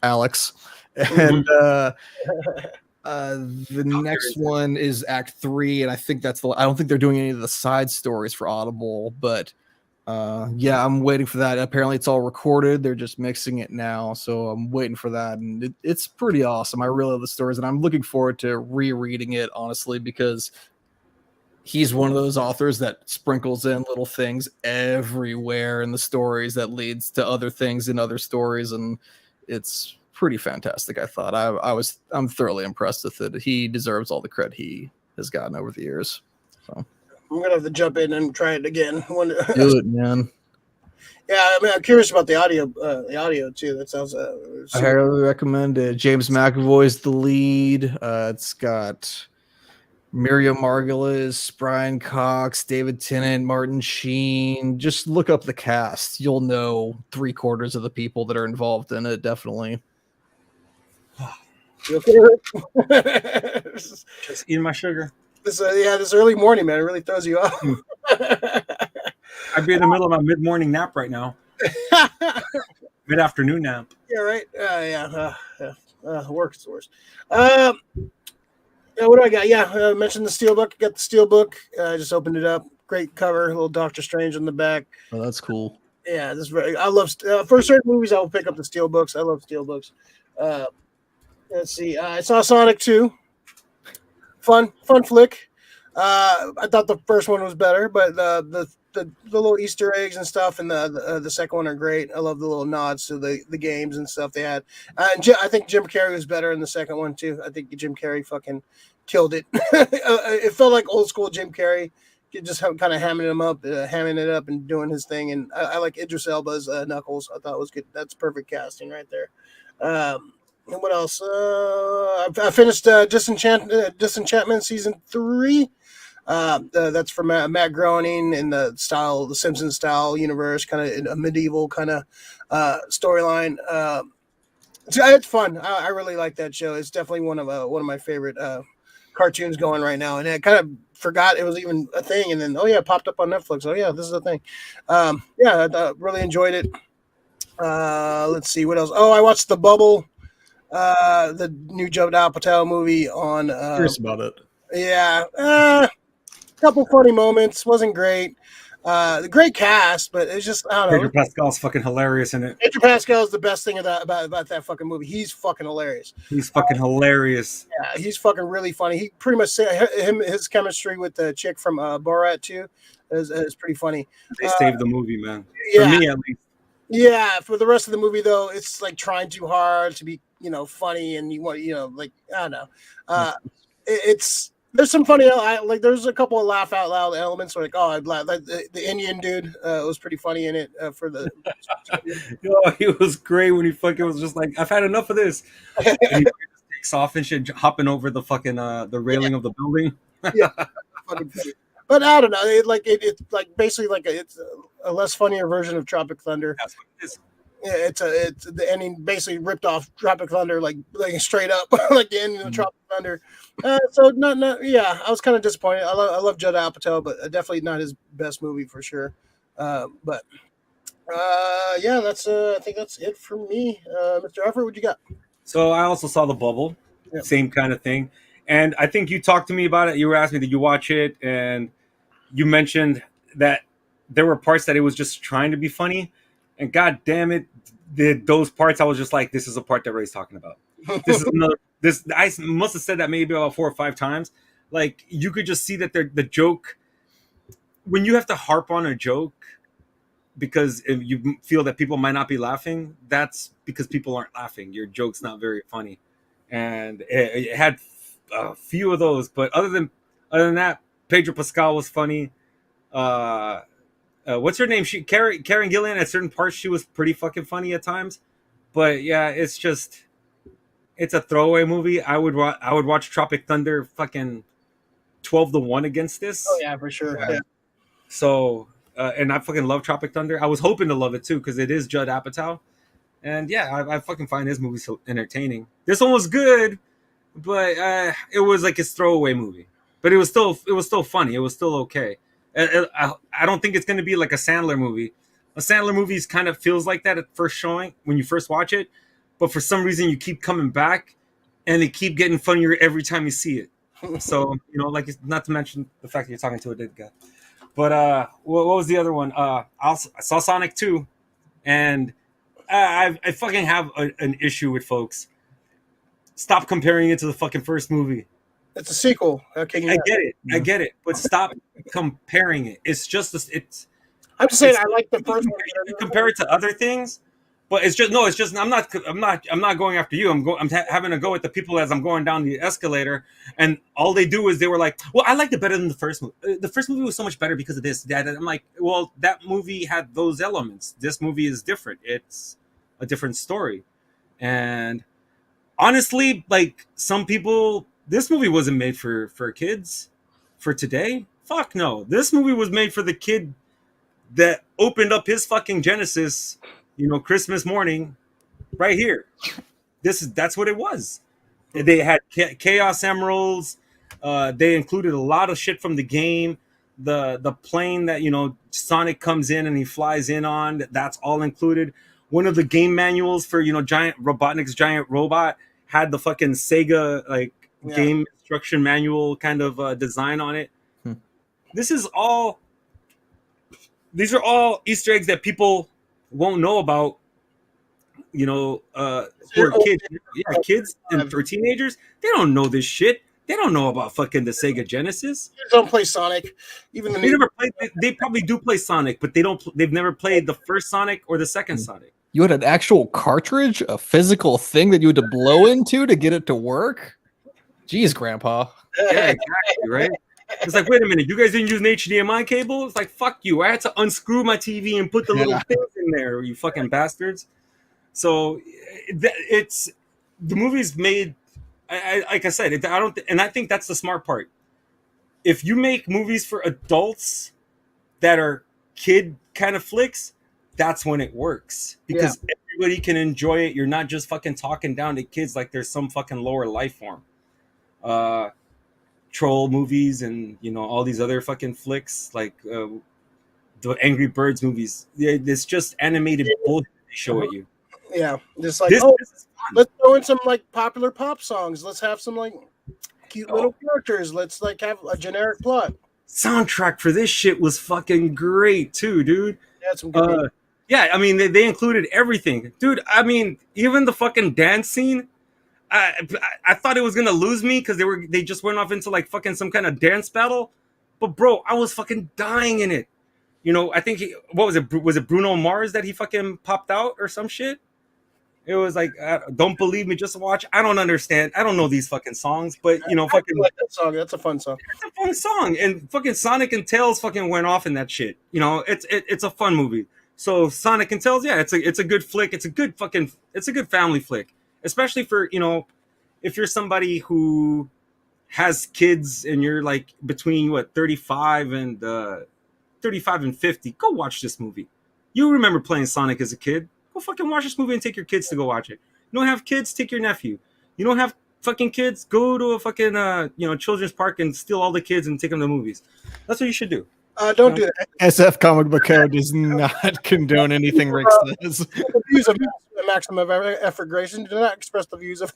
Alex. And the next one is Act 3, and I think I don't think they're doing any of the side stories for Audible, but yeah, I'm waiting for that. Apparently it's all recorded. They're just mixing it now, so I'm waiting for that, and it's pretty awesome. I really love the stories, and I'm looking forward to rereading it, honestly, because he's one of those authors that sprinkles in little things everywhere in the stories that leads to other things in other stories, and it's pretty fantastic. I thought I'm thoroughly impressed with it. He deserves all the credit he has gotten over the years. So I'm gonna have to jump in and try it again. Do it, man. Yeah, I'm curious about the audio too. That sounds. I highly recommend it. James McAvoy's the lead. It's got Miriam Margolyes, Brian Cox, David Tennant, Martin Sheen. Just look up the cast. You'll know 3/4 of the people that are involved in it. Definitely. You okay with it? Just eating my sugar. This early morning, man, it really throws you off. I'd be in the middle of my mid-morning nap right now. Mid-afternoon nap. Yeah, right. Work is the worst. What do I got? Yeah, I mentioned the Steelbook. Got the Steelbook. I just opened it up. Great cover. A little Doctor Strange on the back. Oh, that's cool. Yeah, this is very. I love for certain movies. I will pick up the Steelbooks. I love Steelbooks. Let's see. I saw Sonic 2. Fun flick. I thought the first one was better, but the little Easter eggs and stuff, and the second one are great. I love the little nods to the games and stuff they had. I think Jim Carrey was better in the second one too. I think Jim Carrey fucking killed it. It felt like old school Jim Carrey, just kind of hamming it up and doing his thing. And I like Idris Elba's Knuckles. I thought it was good. That's perfect casting right there. And what else? I finished Disenchantment season 3. That's from Matt Groening in the Simpsons style universe, kind of a medieval kind of storyline. It's fun. I really like that show. It's definitely one of my favorite cartoons going right now. And I kind of forgot it was even a thing, and then it popped up on Netflix. Oh yeah, this is a thing. I really enjoyed it. Let's see what else. Oh, I watched The Bubble. The new Judd Apatow movie on. Curious about it. Yeah, couple funny moments. Wasn't great. The great cast, but it's just I don't know. Pedro Pascal's fucking hilarious in it. Pedro Pascal is the best thing about that fucking movie. He's fucking hilarious. He's fucking hilarious. Yeah, he's fucking really funny. He pretty much his chemistry with the chick from Borat too is pretty funny. They saved the movie, man. Yeah. For me, at least. Yeah, for the rest of the movie though, it's like trying too hard to be, funny, and you want, like I don't know. It's there's some funny, like there's a couple of laugh out loud elements, like I'd laugh. Like the Indian dude was pretty funny in it for the. He was great when he fucking was just like, I've had enough of this. And he just takes off and shit, hopping over the fucking the railing of the building. Yeah, fucking funny. But I don't know. It's like basically like it's a less funnier version of Tropic Thunder. That's what it is. Yeah, it's the ending basically ripped off Tropic Thunder like straight up like the ending of Tropic Thunder. So not yeah, I was kind of disappointed. I love Judd Apatow, but definitely not his best movie for sure. But that's I think that's it for me. Mr. Effort, what you got? So I also saw The Bubble, same kind of thing. And I think you talked to me about it. You were asking me, did you watch it? And you mentioned that there were parts that it was just trying to be funny. And God damn it, those parts I was just like, this is a part that Ray's talking about. This is another. I must have said that maybe about 4 or 5 times. Like you could just see that the joke. When you have to harp on a joke because if you feel that people might not be laughing, that's because people aren't laughing. Your joke's not very funny, and it had a few of those. But other than that, Pedro Pascal was funny. What's her name? Karen Gillan. At certain parts, she was pretty fucking funny at times. But yeah, it's a throwaway movie. I would watch Tropic Thunder fucking 12-1 against this. Oh yeah, for sure. Yeah. So and I fucking love Tropic Thunder. I was hoping to love it too because it is Judd Apatow, and yeah, I fucking find his movie so entertaining. This one was good, but it was like his throwaway movie. But it was still funny. It was still okay. I don't think it's going to be like a Sandler movie. A Sandler movie kind of feels like that at first showing when you first watch it, but for some reason you keep coming back, and they keep getting funnier every time you see it. So like not to mention the fact that you're talking to a dead guy. But what was the other one? I saw Sonic 2, and I fucking have an issue with folks. Stop comparing it to the fucking first movie. It's a sequel. Okay, I get it, but stop comparing it. It's just it's. I'm just saying I like the first one. You compare it to other things, but it's just I'm not going after you. I'm having a go at the people as I'm going down the escalator, and all they do is they were like, "Well, I liked it better than the first movie. The first movie was so much better because of this, that." I'm like, "Well, that movie had those elements. This movie is different. It's a different story." And honestly, like some people, this movie wasn't made for kids for today. Fuck no. This movie was made for the kid that opened up his fucking Genesis, Christmas morning, right here. That's what it was. They had Chaos Emeralds. They included a lot of shit from the game. The plane that Sonic comes in and he flies in on. That's all included. One of the game manuals for Giant Robotnik's Giant Robot had the fucking Sega like game instruction manual kind of design on it. This is all. These are all Easter eggs that people won't know about. You know, who are kids, kids or teenagers. They don't know this shit. They don't know about fucking the Sega Genesis. Kids don't play Sonic. Even they never played. They probably do play Sonic, but they don't. They've never played the first Sonic or the second Sonic. You had an actual cartridge, a physical thing that you had to blow into to get it to work. Jeez, Grandpa. Yeah, exactly. Right. It's like, wait a minute, you guys didn't use an HDMI cable? It's like, fuck you. I had to unscrew my TV and put the little things in there. You fucking bastards. So it's the movie's made. Like I said, I don't, and I think that's the smart part. If you make movies for adults that are kid kind of flicks, that's when it works because everybody can enjoy it. You're not just fucking talking down to kids like there's some fucking lower life form. Troll movies and all these other fucking flicks like the Angry Birds movies. It's just animated bullshit they show at you. Yeah, just like let's throw in some like popular pop songs. Let's have some like cute little characters. Let's like have a generic plot. Soundtrack for this shit was fucking great too, dude. Yeah, some good yeah, I mean they included everything, dude. I mean even the fucking dance scene. I thought it was gonna lose me because they just went off into like fucking some kind of dance battle, but bro, I was fucking dying in it. I think what was it? Was it Bruno Mars that he fucking popped out or some shit? It was like, don't believe me, just watch. I don't understand. I don't know these fucking songs, but fucking like that song. That's a fun song. It's a fun song, and fucking Sonic and Tails fucking went off in that shit. It's a fun movie. So Sonic and Tails, yeah, it's a good flick. It's a good family flick, especially for if you're somebody who has kids and you're like between 35 and 50. Go watch this movie. You remember playing Sonic as a kid. Go fucking watch this movie and take your kids to go watch it. You don't have kids, take your nephew. You don't have fucking kids, go to a fucking children's park and steal all the kids and take them to movies. That's what you should do. Don't do that. SF Comic Book Code does not condone anything Rick says. The views of Maximum Effort Grayson do not express the views of.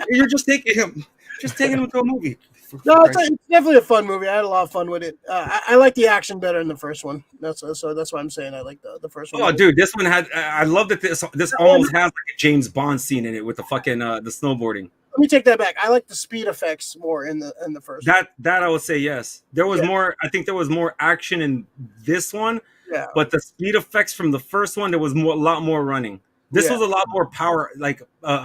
You're just taking him to a movie. No, it's definitely a fun movie. I had a lot of fun with it. I like the action better than the first one. That's why I'm saying I like the first one. Oh, dude, this one had. I love that this almost has like a James Bond scene in it with the fucking the snowboarding. Let me take that back. I like the speed effects more in the first one. That I would say yes. There was more. I think there was more action in this one. Yeah. But the speed effects from the first one, there was a lot more running. This was a lot more power, like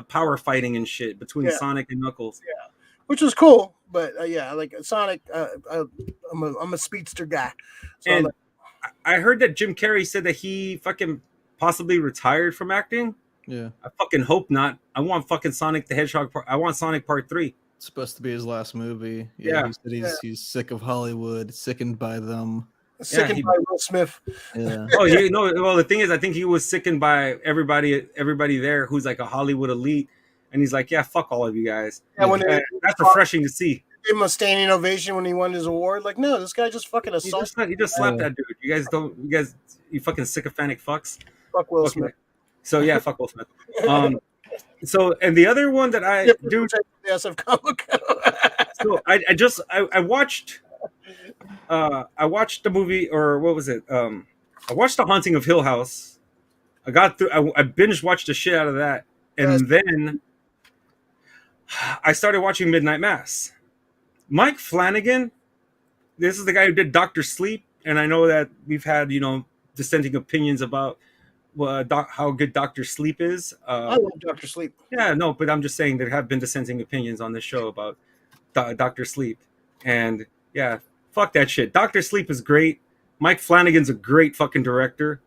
power fighting and shit between Sonic and Knuckles. Yeah, which was cool. But like Sonic, I'm a speedster guy. So and I heard that Jim Carrey said that he fucking possibly retired from acting. Yeah, I fucking hope not. I want fucking Sonic the Hedgehog. I want Sonic Part 3. It's supposed to be his last movie. Yeah, he said he's sick of Hollywood, sickened by them. Sickened by Will Smith. Yeah. Well, the thing is, I think he was sickened by everybody there who's like a Hollywood elite. And he's like, yeah, fuck all of you guys. Yeah, that's refreshing to see. Give him a standing ovation when he won his award. Like, no, this guy just fucking assaulted. He just slapped that dude. You fucking sycophantic fucks. Fuck Will Smith. So yeah, fuck Will Smith. So and the other one that I do. So I watched the movie, or what was it? I watched The Haunting of Hill House. I got through. I binge watched the shit out of that, and then I started watching Midnight Mass. Mike Flanagan, this is the guy who did Dr. Sleep, and I know that we've had dissenting opinions about how good Dr. Sleep is. I love Dr. Sleep. Yeah, no, but I'm just saying there have been dissenting opinions on this show about Dr. Sleep, and yeah, fuck that shit. Dr. Sleep is great. Mike Flanagan's a great fucking director.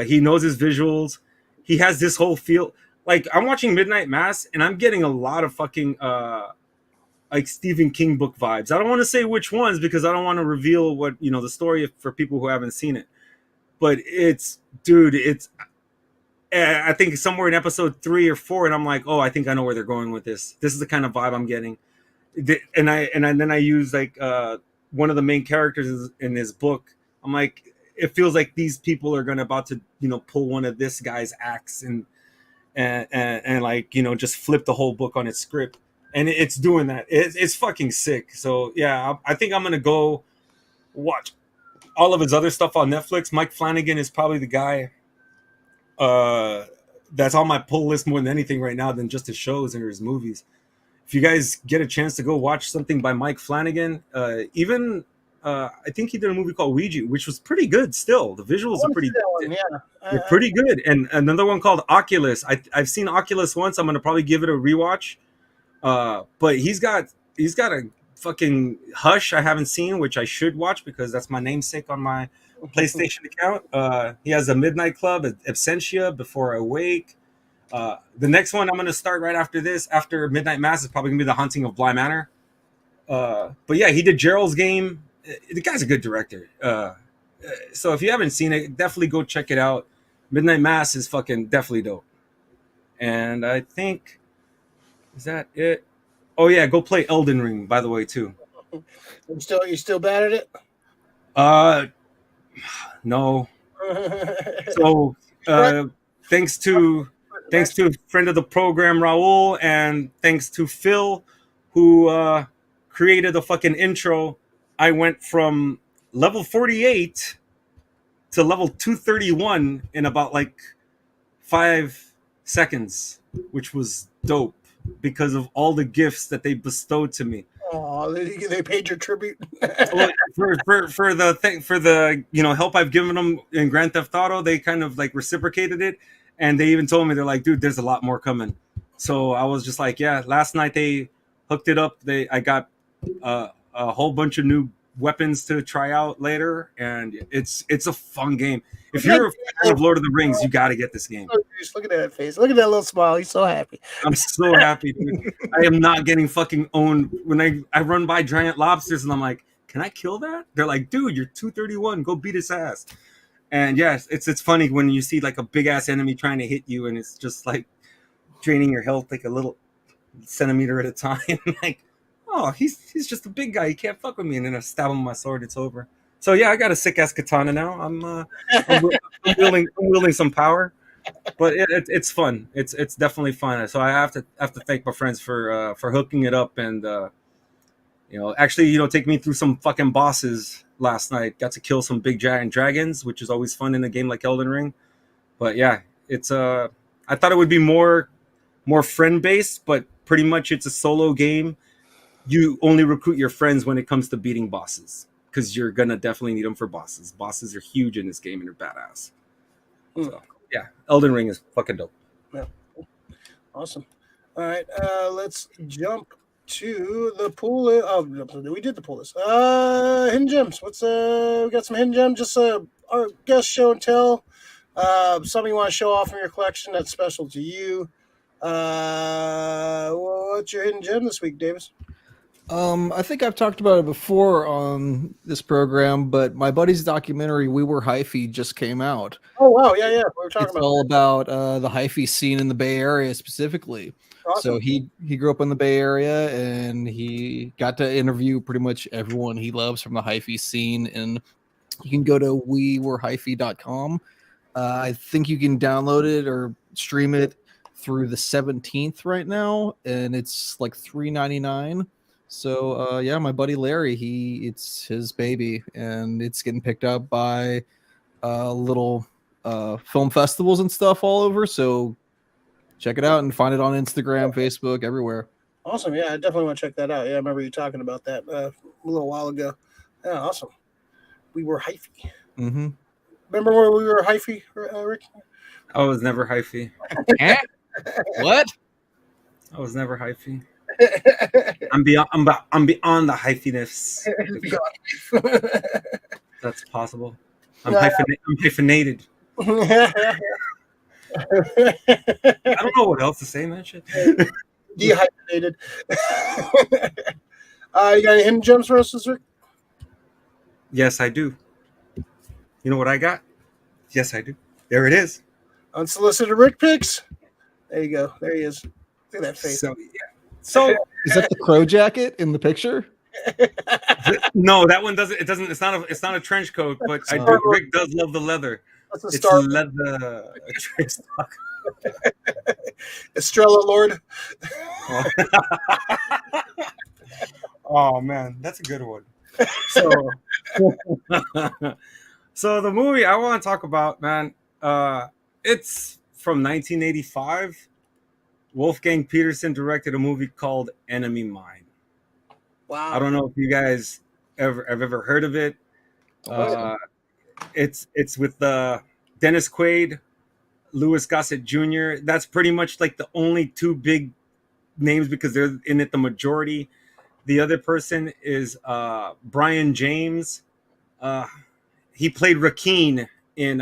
He knows his visuals. He has this whole feel. Like, I'm watching Midnight Mass, and I'm getting a lot of fucking like Stephen King book vibes. I don't want to say which ones because I don't want to reveal what the story for people who haven't seen it. But it's I think somewhere in episode 3 or 4, and I'm like, oh, I think I know where they're going with this. This is the kind of vibe I'm getting. And then I use like one of the main characters in his book. I'm like, it feels like these people are about to pull one of this guy's acts, and and like just flip the whole book on its script, and it's doing that. It's fucking sick. So yeah, I think I'm gonna go watch all of his other stuff on Netflix. Mike Flanagan is probably the guy that's on my pull list more than anything right now than just his shows and his movies. If you guys get a chance to go watch something by Mike Flanagan, even I think he did a movie called Ouija, which was pretty good. Still, the visuals are pretty they're pretty good. And another one called Oculus. I've seen Oculus once. I'm gonna probably give it a rewatch. But he's got a fucking Hush I haven't seen, which I should watch because that's my namesake on my PlayStation account. He has a Midnight Club, Absentia, Before I Wake. The next one I'm going to start right after this, after Midnight Mass, is probably going to be The Haunting of Bly Manor. But yeah, he did Gerald's Game. The guy's a good director. So if you haven't seen it, definitely go check it out. Midnight Mass is fucking definitely dope. And I think, is that it? Oh yeah, go play Elden Ring, by the way, too. You still bad at it? No. So thanks to friend of the program Raul, and thanks to Phil, who created the fucking intro, I went from level 48 to level 231 in about like 5 seconds, which was dope because of all the gifts that they bestowed to me. Oh, they paid your tribute. for the help I've given them in Grand Theft Auto, they kind of like reciprocated it, and they even told me, they're like, dude, there's a lot more coming. So I was just like, yeah. Last night they hooked it up. I got a whole bunch of new weapons to try out later, and it's a fun game. If you're a fan of Lord of the Rings, you got to get this game. Look at that face. Look at that little smile. He's so happy. I'm so happy, dude. I am not getting fucking owned. When I run by giant lobsters and I'm like, can I kill that? They're like, dude, you're 231. Go beat his ass. And yes, it's funny when you see like a big ass enemy trying to hit you, and it's just like draining your health like a little centimeter at a time. Like, oh, he's just a big guy. He can't fuck with me. And then I stab him with my sword. It's over. So yeah, I got a sick ass katana now. I'm wielding some power, but it's fun. It's definitely fun. So I have to thank my friends for hooking it up, and actually take me through some fucking bosses last night. Got to kill some big giant dragons, which is always fun in a game like Elden Ring. But yeah, it's I thought it would be more friend based, but pretty much it's a solo game. You only recruit your friends when it comes to beating bosses, because you're gonna definitely need them for bosses. Bosses are huge in this game, and they're badass. So yeah, Elden Ring is fucking dope. Yeah, awesome. All right, let's jump to the pool. We did the pool list. Hidden gems. We got some hidden gems. Just our guest show and tell. Something you want to show off from your collection that's special to you. What's your hidden gem this week, Davis? I think I've talked about it before on this program, but my buddy's documentary, We Were Hyphy, just came out. Oh, wow. Yeah. We were talking it's all about the hyphy scene in the Bay Area specifically. Awesome. So he grew up in the Bay Area, and he got to interview pretty much everyone he loves from the hyphy scene. And you can go to wewerehyphy.com. I think you can download it or stream it through the 17th right now, and it's like $3.99. So yeah, my buddy Larry, it's his baby, and it's getting picked up by little film festivals and stuff all over. So check it out and find it on Instagram, Facebook, everywhere. Awesome. Yeah, I definitely want to check that out. Yeah, I remember you talking about that a little while ago. Yeah, awesome. We Were Hyphy. Mm-hmm. Remember where We Were Hyphy, Rick? I was never hyphy. What? I was never hyphy. I'm beyond the hyphiness. That's possible. I'm hyphenated. I don't know what else to say, man. Shit. Dehyphenated. You got any hidden gems for us this week? Yes, I do. You know what I got? Yes, I do. There it is. Unsolicited Rick pics. There you go. There he is. Look at that face. So yeah. So is that the crow jacket in the picture? No, that one doesn't. It doesn't. It's not a trench coat, but Rick does love the leather. That's a it's Star leather. Estrella Lord. Oh man, that's a good one. So, so the movie I want to talk about, man, it's from 1985. Wolfgang Peterson directed a movie called Enemy Mine. I Wow. don't know if you guys have ever heard of it. Awesome. It's with Dennis Quaid, Louis Gossett Jr. That's pretty much like the only two big names because they're in it the majority. The other person is Brian James. Uh, he played Rakeen in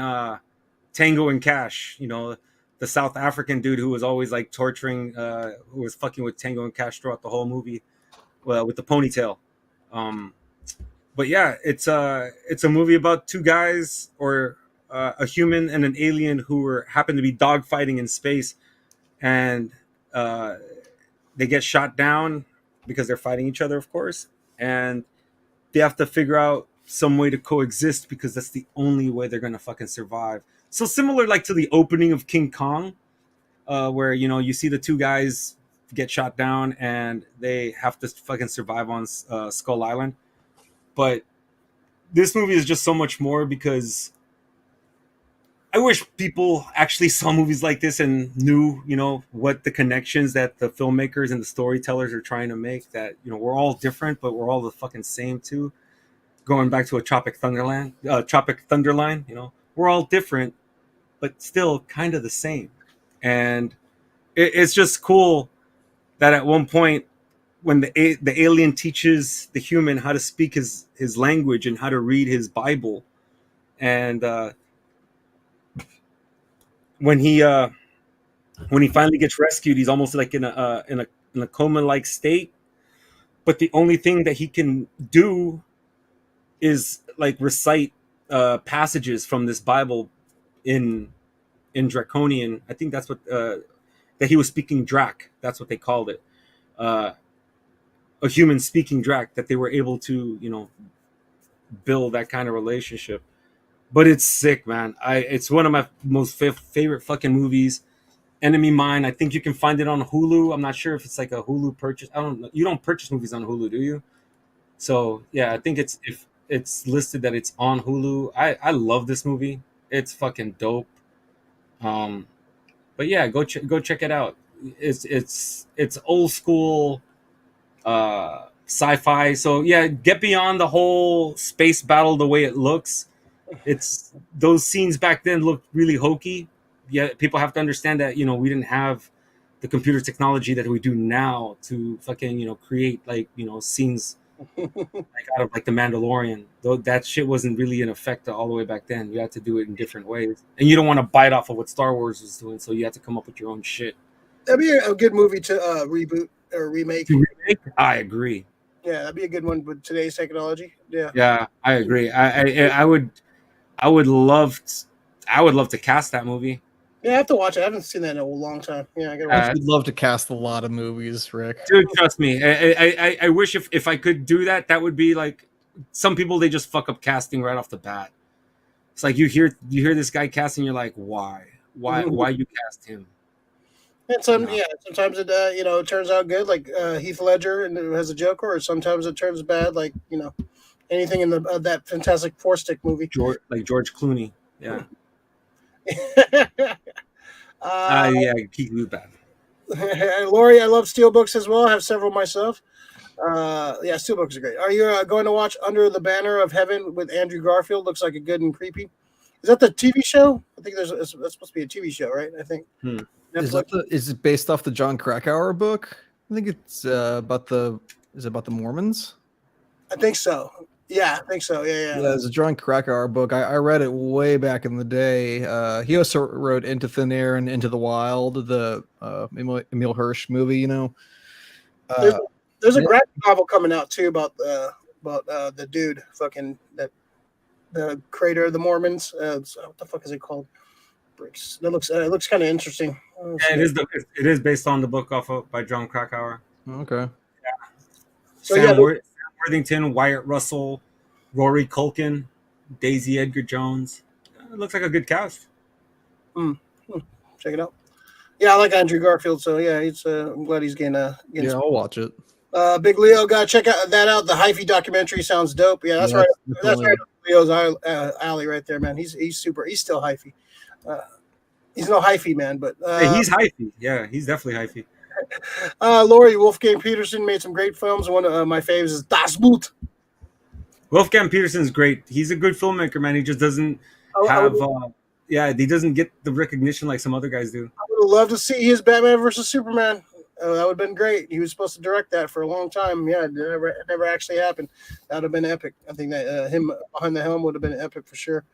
Tango and Cash. You know, the South African dude who was always like torturing, who was fucking with Tango and Cash throughout the whole movie, with the ponytail. Um, but yeah, it's a movie about two guys or a human and an alien who happen to be dogfighting in space, and uh, they get shot down because they're fighting each other, of course, and they have to figure out some way to coexist because that's the only way they're gonna fucking survive. So similar, like to the opening of King Kong, where you see the two guys get shot down and they have to fucking survive on Skull Island. But this movie is just so much more because I wish people actually saw movies like this and knew, what the connections that the filmmakers and the storytellers are trying to make. That we're all different, but we're all the fucking same too. Going back to a Tropic Thunderline, we're all different, but still kind of the same. And it's just cool that at one point, when the alien teaches the human how to speak his language and how to read his Bible, and when he finally gets rescued, he's almost like in a coma like state. But the only thing that he can do is like recite passages from this Bible in Draconian. I think that's what that he was speaking Drac. That's what they called it. A human speaking Drac, that they were able to build that kind of relationship. But it's sick, man. It's one of my most favorite fucking movies. Enemy Mine. I think you can find it on Hulu. I'm not sure if it's like a Hulu purchase. I don't know. You don't purchase movies on Hulu, do you? So yeah, I think if it's listed that it's on Hulu. I love this movie. It's fucking dope. Um, but yeah, go check it out. It's old school sci-fi. So yeah, get beyond the whole space battle the way it looks. It's those scenes back then looked really hokey. Yeah, people have to understand that we didn't have the computer technology that we do now to fucking create like scenes like out of like the Mandalorian. Though that shit wasn't really in effect all the way back then. You had to do it in different ways, and you don't want to bite off of what Star Wars was doing, so you had to come up with your own shit. That'd be a good movie to reboot or remake. To remake, I agree. Yeah, that'd be a good one with today's technology. Yeah. Yeah, I agree. I would love to cast that movie. Yeah, I have to watch it. I haven't seen that in a long time. Yeah, I gotta watch I'd love to cast a lot of movies, Rick. Dude, trust me. I wish if I could do that, that would be like some people, they just fuck up casting right off the bat. It's like you hear this guy casting, you're like, why you cast him? And sometimes it it turns out good, like Heath Ledger, and it has a Joker, or sometimes it turns bad, like anything in that Fantastic Four stick movie. George Clooney. Yeah. uh, Yeah, he was bad. Lori, I love steelbooks as well. I have several myself. Yeah, steelbooks are great. Are you going to watch Under the Banner of Heaven with Andrew Garfield? Looks like a good and creepy. Is that the TV show? I think that's supposed to be a TV show, right? I think. Is it based off the John Krakauer book? I think it's about the Mormons. I think so. Yeah, I think so. Yeah. Yeah, it's a John Krakauer book. I read it way back in the day. He also wrote Into Thin Air and Into the Wild, the Emil Hirsch movie. There's a graphic novel coming out too about the dude fucking the creator of the Mormons. What the fuck is it called? Bricks. That looks kind of interesting. Yeah, it is based on the book by John Krakauer. Okay. Yeah. So Sam Worthington, Wyatt Russell, Rory Culkin, Daisy Edgar Jones. It looks like a good cast. Check it out. Yeah, I like Andrew Garfield, so yeah, I'm glad he's getting Yeah, I'll watch it. Big Leo, gotta check that out. The hyphy documentary sounds dope. Yeah, that's Yeah, right. it's That's definitely- right. Leo's alley right there, man. He's super. He's still hyphy. He's no hyphy man, but He's hyphy. Yeah, he's definitely hyphy. Laurie Wolfgang Peterson made some great films. One of my faves is Das Boot. Wolfgang Petersen's great. He's a good filmmaker, man. He just doesn't have. He doesn't get the recognition like some other guys do. I would love to see his Batman versus Superman. That would have been great. He was supposed to direct that for a long time. Yeah, it never actually happened. That would have been epic. I think that him behind the helm would have been epic for sure.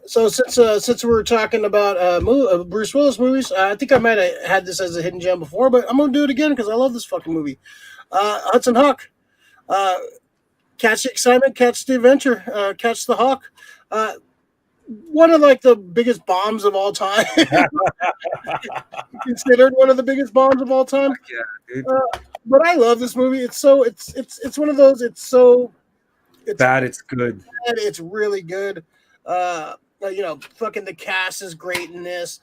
So since we were talking about Bruce Willis movies, I think I might have had this as a hidden gem before, but I'm gonna do it again because I love this fucking movie. Hudson Hawk. Catch the excitement, catch the adventure, catch the hawk. One of like the biggest bombs of all time. Considered one of the biggest bombs of all time. Yeah, dude. But I love this movie. It's one of those. It's bad. It's good. Bad, it's really good. Fucking the cast is great in this.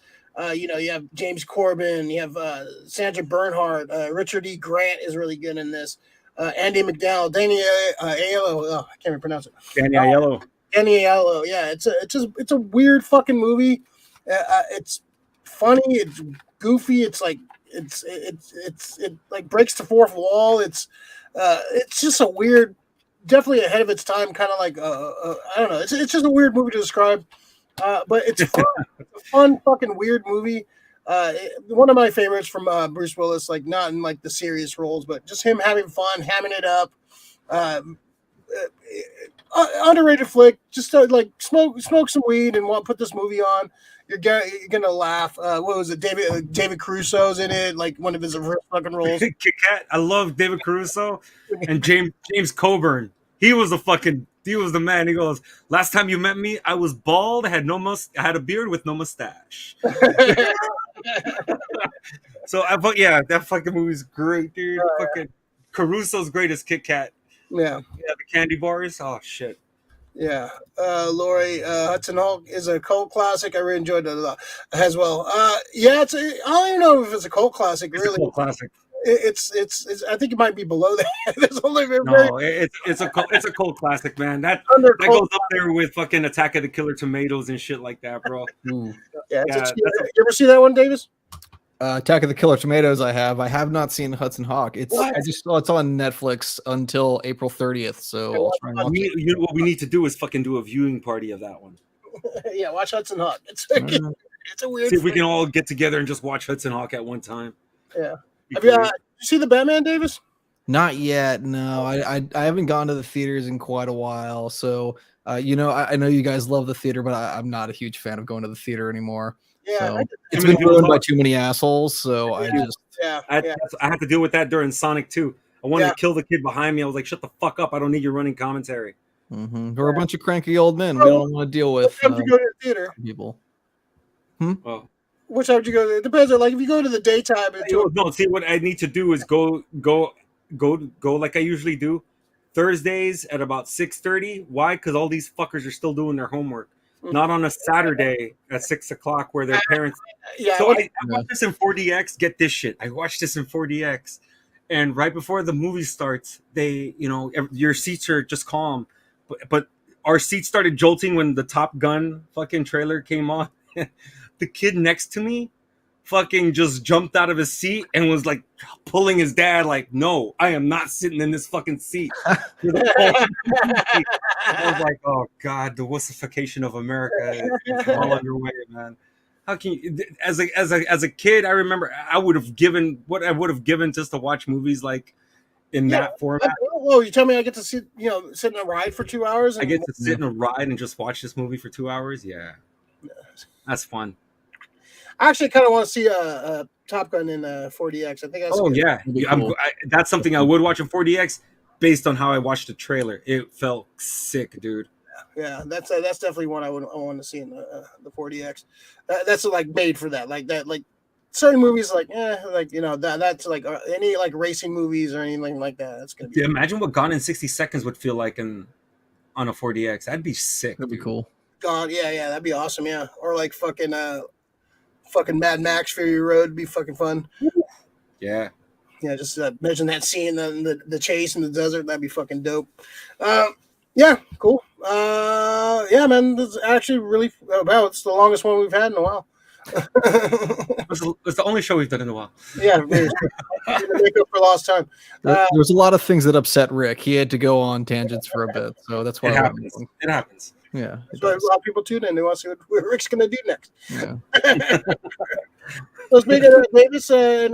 You have James Corbin, you have Sandra Bernhard, Richard E. Grant is really good in this. Andy McDowell, Danny Aiello. I can't even pronounce it. Danny Aiello. Danny Aiello. Yeah, it's a weird fucking movie. It's funny. It's goofy. It's like it like breaks the fourth wall. It's just a weird, definitely ahead of its time. Kind of like I don't know. It's just a weird movie to describe. But it's fun. It's a fun fucking weird movie. One of my favorites from Bruce Willis, like not in like the serious roles, but just him having fun, hamming it up. Underrated flick. Just like smoke some weed and put this movie on. You're gonna laugh. What was it? David Caruso's in it, like one of his fucking roles. Kit Kat. I love David Caruso and James Coburn. He was the man. He goes, last time you met me, I was bald. I had a beard with no mustache. So that fucking movie's great, dude. Fucking Caruso's great as Kit Kat. Yeah, the candy bars. Oh shit. Yeah, Laurie, Hudson Hawk is a cult classic. I really enjoyed it a lot as well. I don't even know if it's a cult classic. It's really, a cult classic. It's. I think it might be below that. There's only it's a cult classic, man. That goes up there with fucking Attack of the Killer Tomatoes and shit like that, bro. Yeah. You ever see that one, Davis? Attack of the Killer Tomatoes. I have not seen Hudson Hawk. I just saw it's on Netflix until April 30th. So I'll try and watch it. What we need to do is fucking do a viewing party of that one. Yeah, watch Hudson Hawk. It's a weird. See if we can all get together and just watch Hudson Hawk at one time. Yeah. Have you see the Batman, Davis? Not yet. No, I haven't gone to the theaters in quite a while. So I know you guys love the theater, but I'm not a huge fan of going to the theater anymore. Yeah, so it's been ruined by too many assholes. So I had to deal with that during Sonic 2. I wanted to kill the kid behind me. I was like, shut the fuck up. I don't need your running commentary. We're a bunch of cranky old men. We don't want to deal with you go to the theater? People. Well, which time would you go? It depends. Like if you go to the daytime. No, see what I need to do is go like I usually do. Thursdays at about 6:30. Why? Because all these fuckers are still doing their homework. Not on a Saturday at 6 o'clock where their parents. Yeah. So I watched this in 4DX. Get this shit. I watched this in 4DX, and right before the movie starts, your seats are just calm, but our seats started jolting when the Top Gun fucking trailer came on. The kid next to me fucking just jumped out of his seat and was like pulling his dad like, no, I am not sitting in this fucking seat. I was like, oh God, the wussification of America is all underway, man. How can you, as a kid, I remember I would have given what I would have given just to watch movies like in that format. Oh, you tell me I get to sit in a ride for 2 hours? I get to sit in a ride and just watch this movie for 2 hours? Yeah. That's fun. I actually kind of want to see a Top Gun in 4DX. I think. Cool. That's something I would watch in 4DX based on how I watched the trailer. It felt sick, dude. Yeah, that's definitely one I want to see in the 4DX. That's like made for that. Like certain movies, that's like any like racing movies or anything like that. That's gonna be. Yeah, imagine what Gone in 60 Seconds would feel like on a 4DX. That'd be sick. That'd be cool. God, yeah, that'd be awesome. Yeah, or like fucking. fucking Mad Max Fury Road would be fucking fun. Yeah. Yeah, just imagine that scene, the chase in the desert. That'd be fucking dope. Yeah, cool. Yeah, man, this is actually really it's the longest one we've had in a while. It's the only show we've done in a while. Yeah, really. Make up for lost time. There's a lot of things that upset Rick. He had to go on tangents for a bit, so that's why it happens. It happens. Yeah, so a lot of people tune in. They want to see what Rick's gonna do next. Yeah. So speaking of Davis, yeah,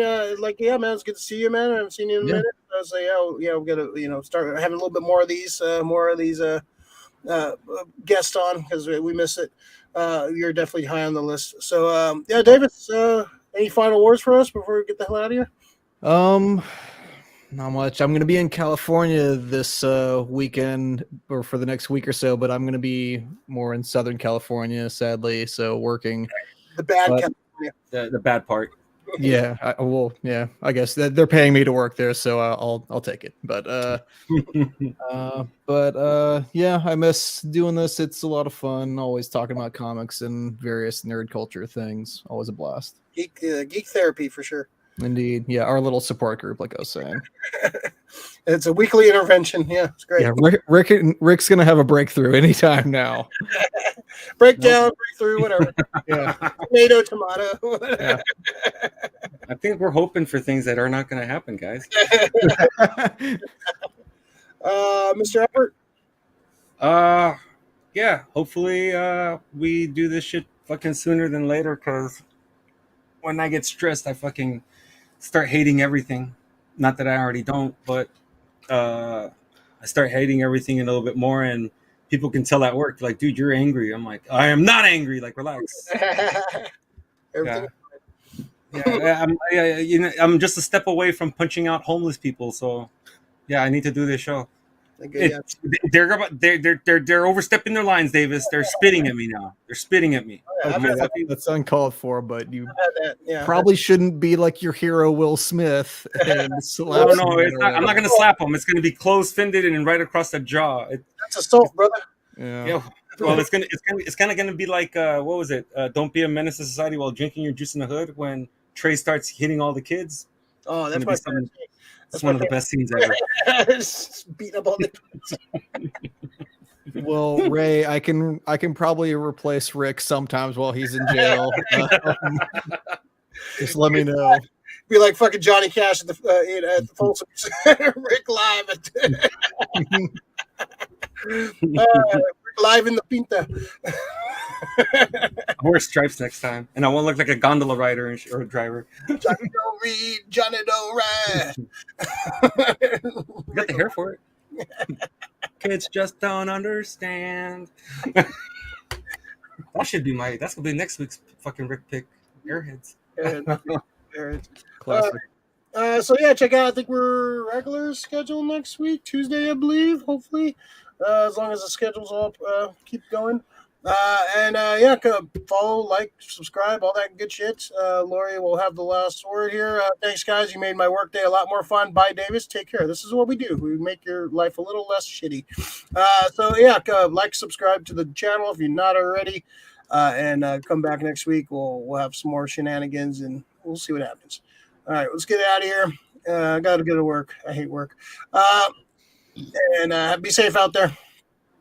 man, it's good to see you, man. I haven't seen you in a minute. I was like, we gotta, start having a little bit more of these guests on because we miss it. You're definitely high on the list. So, yeah, Davis, any final words for us before we get the hell out of here? Not much. I'm going to be in California this weekend or for the next week or so, but I'm going to be more in Southern California, sadly. So working the bad California. The bad part. Yeah. I guess that they're paying me to work there, so I'll take it. But yeah, I miss doing this. It's a lot of fun. Always talking about comics and various nerd culture things. Always a blast. Geek therapy for sure. Indeed. Yeah, our little support group, like I was saying. It's a weekly intervention. Yeah, it's great. Yeah, Rick's gonna have a breakthrough anytime now. Breakdown, breakthrough, whatever. Yeah. Tomato. Yeah. I think we're hoping for things that are not going to happen, guys. Mr. Albert? Yeah, hopefully we do this shit fucking sooner than later, because when I get stressed, I fucking start hating everything. Not that I already don't, but I start hating everything a little bit more, and people can tell at work, like, dude, you're angry. I'm like, I am not angry. Like, relax. Everything. Yeah, I'm just a step away from punching out homeless people. So, yeah, I need to do this show. They're overstepping their lines, Davis. They're spitting at me now. They're spitting at me. That's uncalled for, but you Yeah. probably shouldn't be like your hero Will Smith and slap. No, I'm not going to slap him. It's going to be close-fended and right across the jaw. That's assault, brother. Yeah. Well, it's kind of gonna be like what was it? Don't be a menace to society while drinking your juice in the hood. When Trey starts hitting all the kids. Oh, that's That's one of the best scenes ever. Beating up all the kids. Well, Ray, I can probably replace Rick sometimes while he's in jail. Just let me know. Be like fucking Johnny Cash at the Folsom Center. Rick live in the Pinta. I wear stripes next time, and I won't look like a gondola rider or a driver. Johnny don't read, Johnny don't ride. You got the hair for it. Kids just don't understand. That's gonna be next week's fucking Rick pick. Airheads. Classic. So yeah, check out. I think we're regular schedule next week, Tuesday, I believe. Hopefully, as long as the schedules all keep going. Follow, like, subscribe, all that good shit. Lori will have the last word here. Thanks, guys. You made my workday a lot more fun. Bye, Davis. Take care. This is what we do. We make your life a little less shitty. Like, subscribe to the channel if you're not already, and come back next week. We'll have some more shenanigans, and we'll see what happens. All right, let's get out of here. I got to go to work. I hate work. And be safe out there.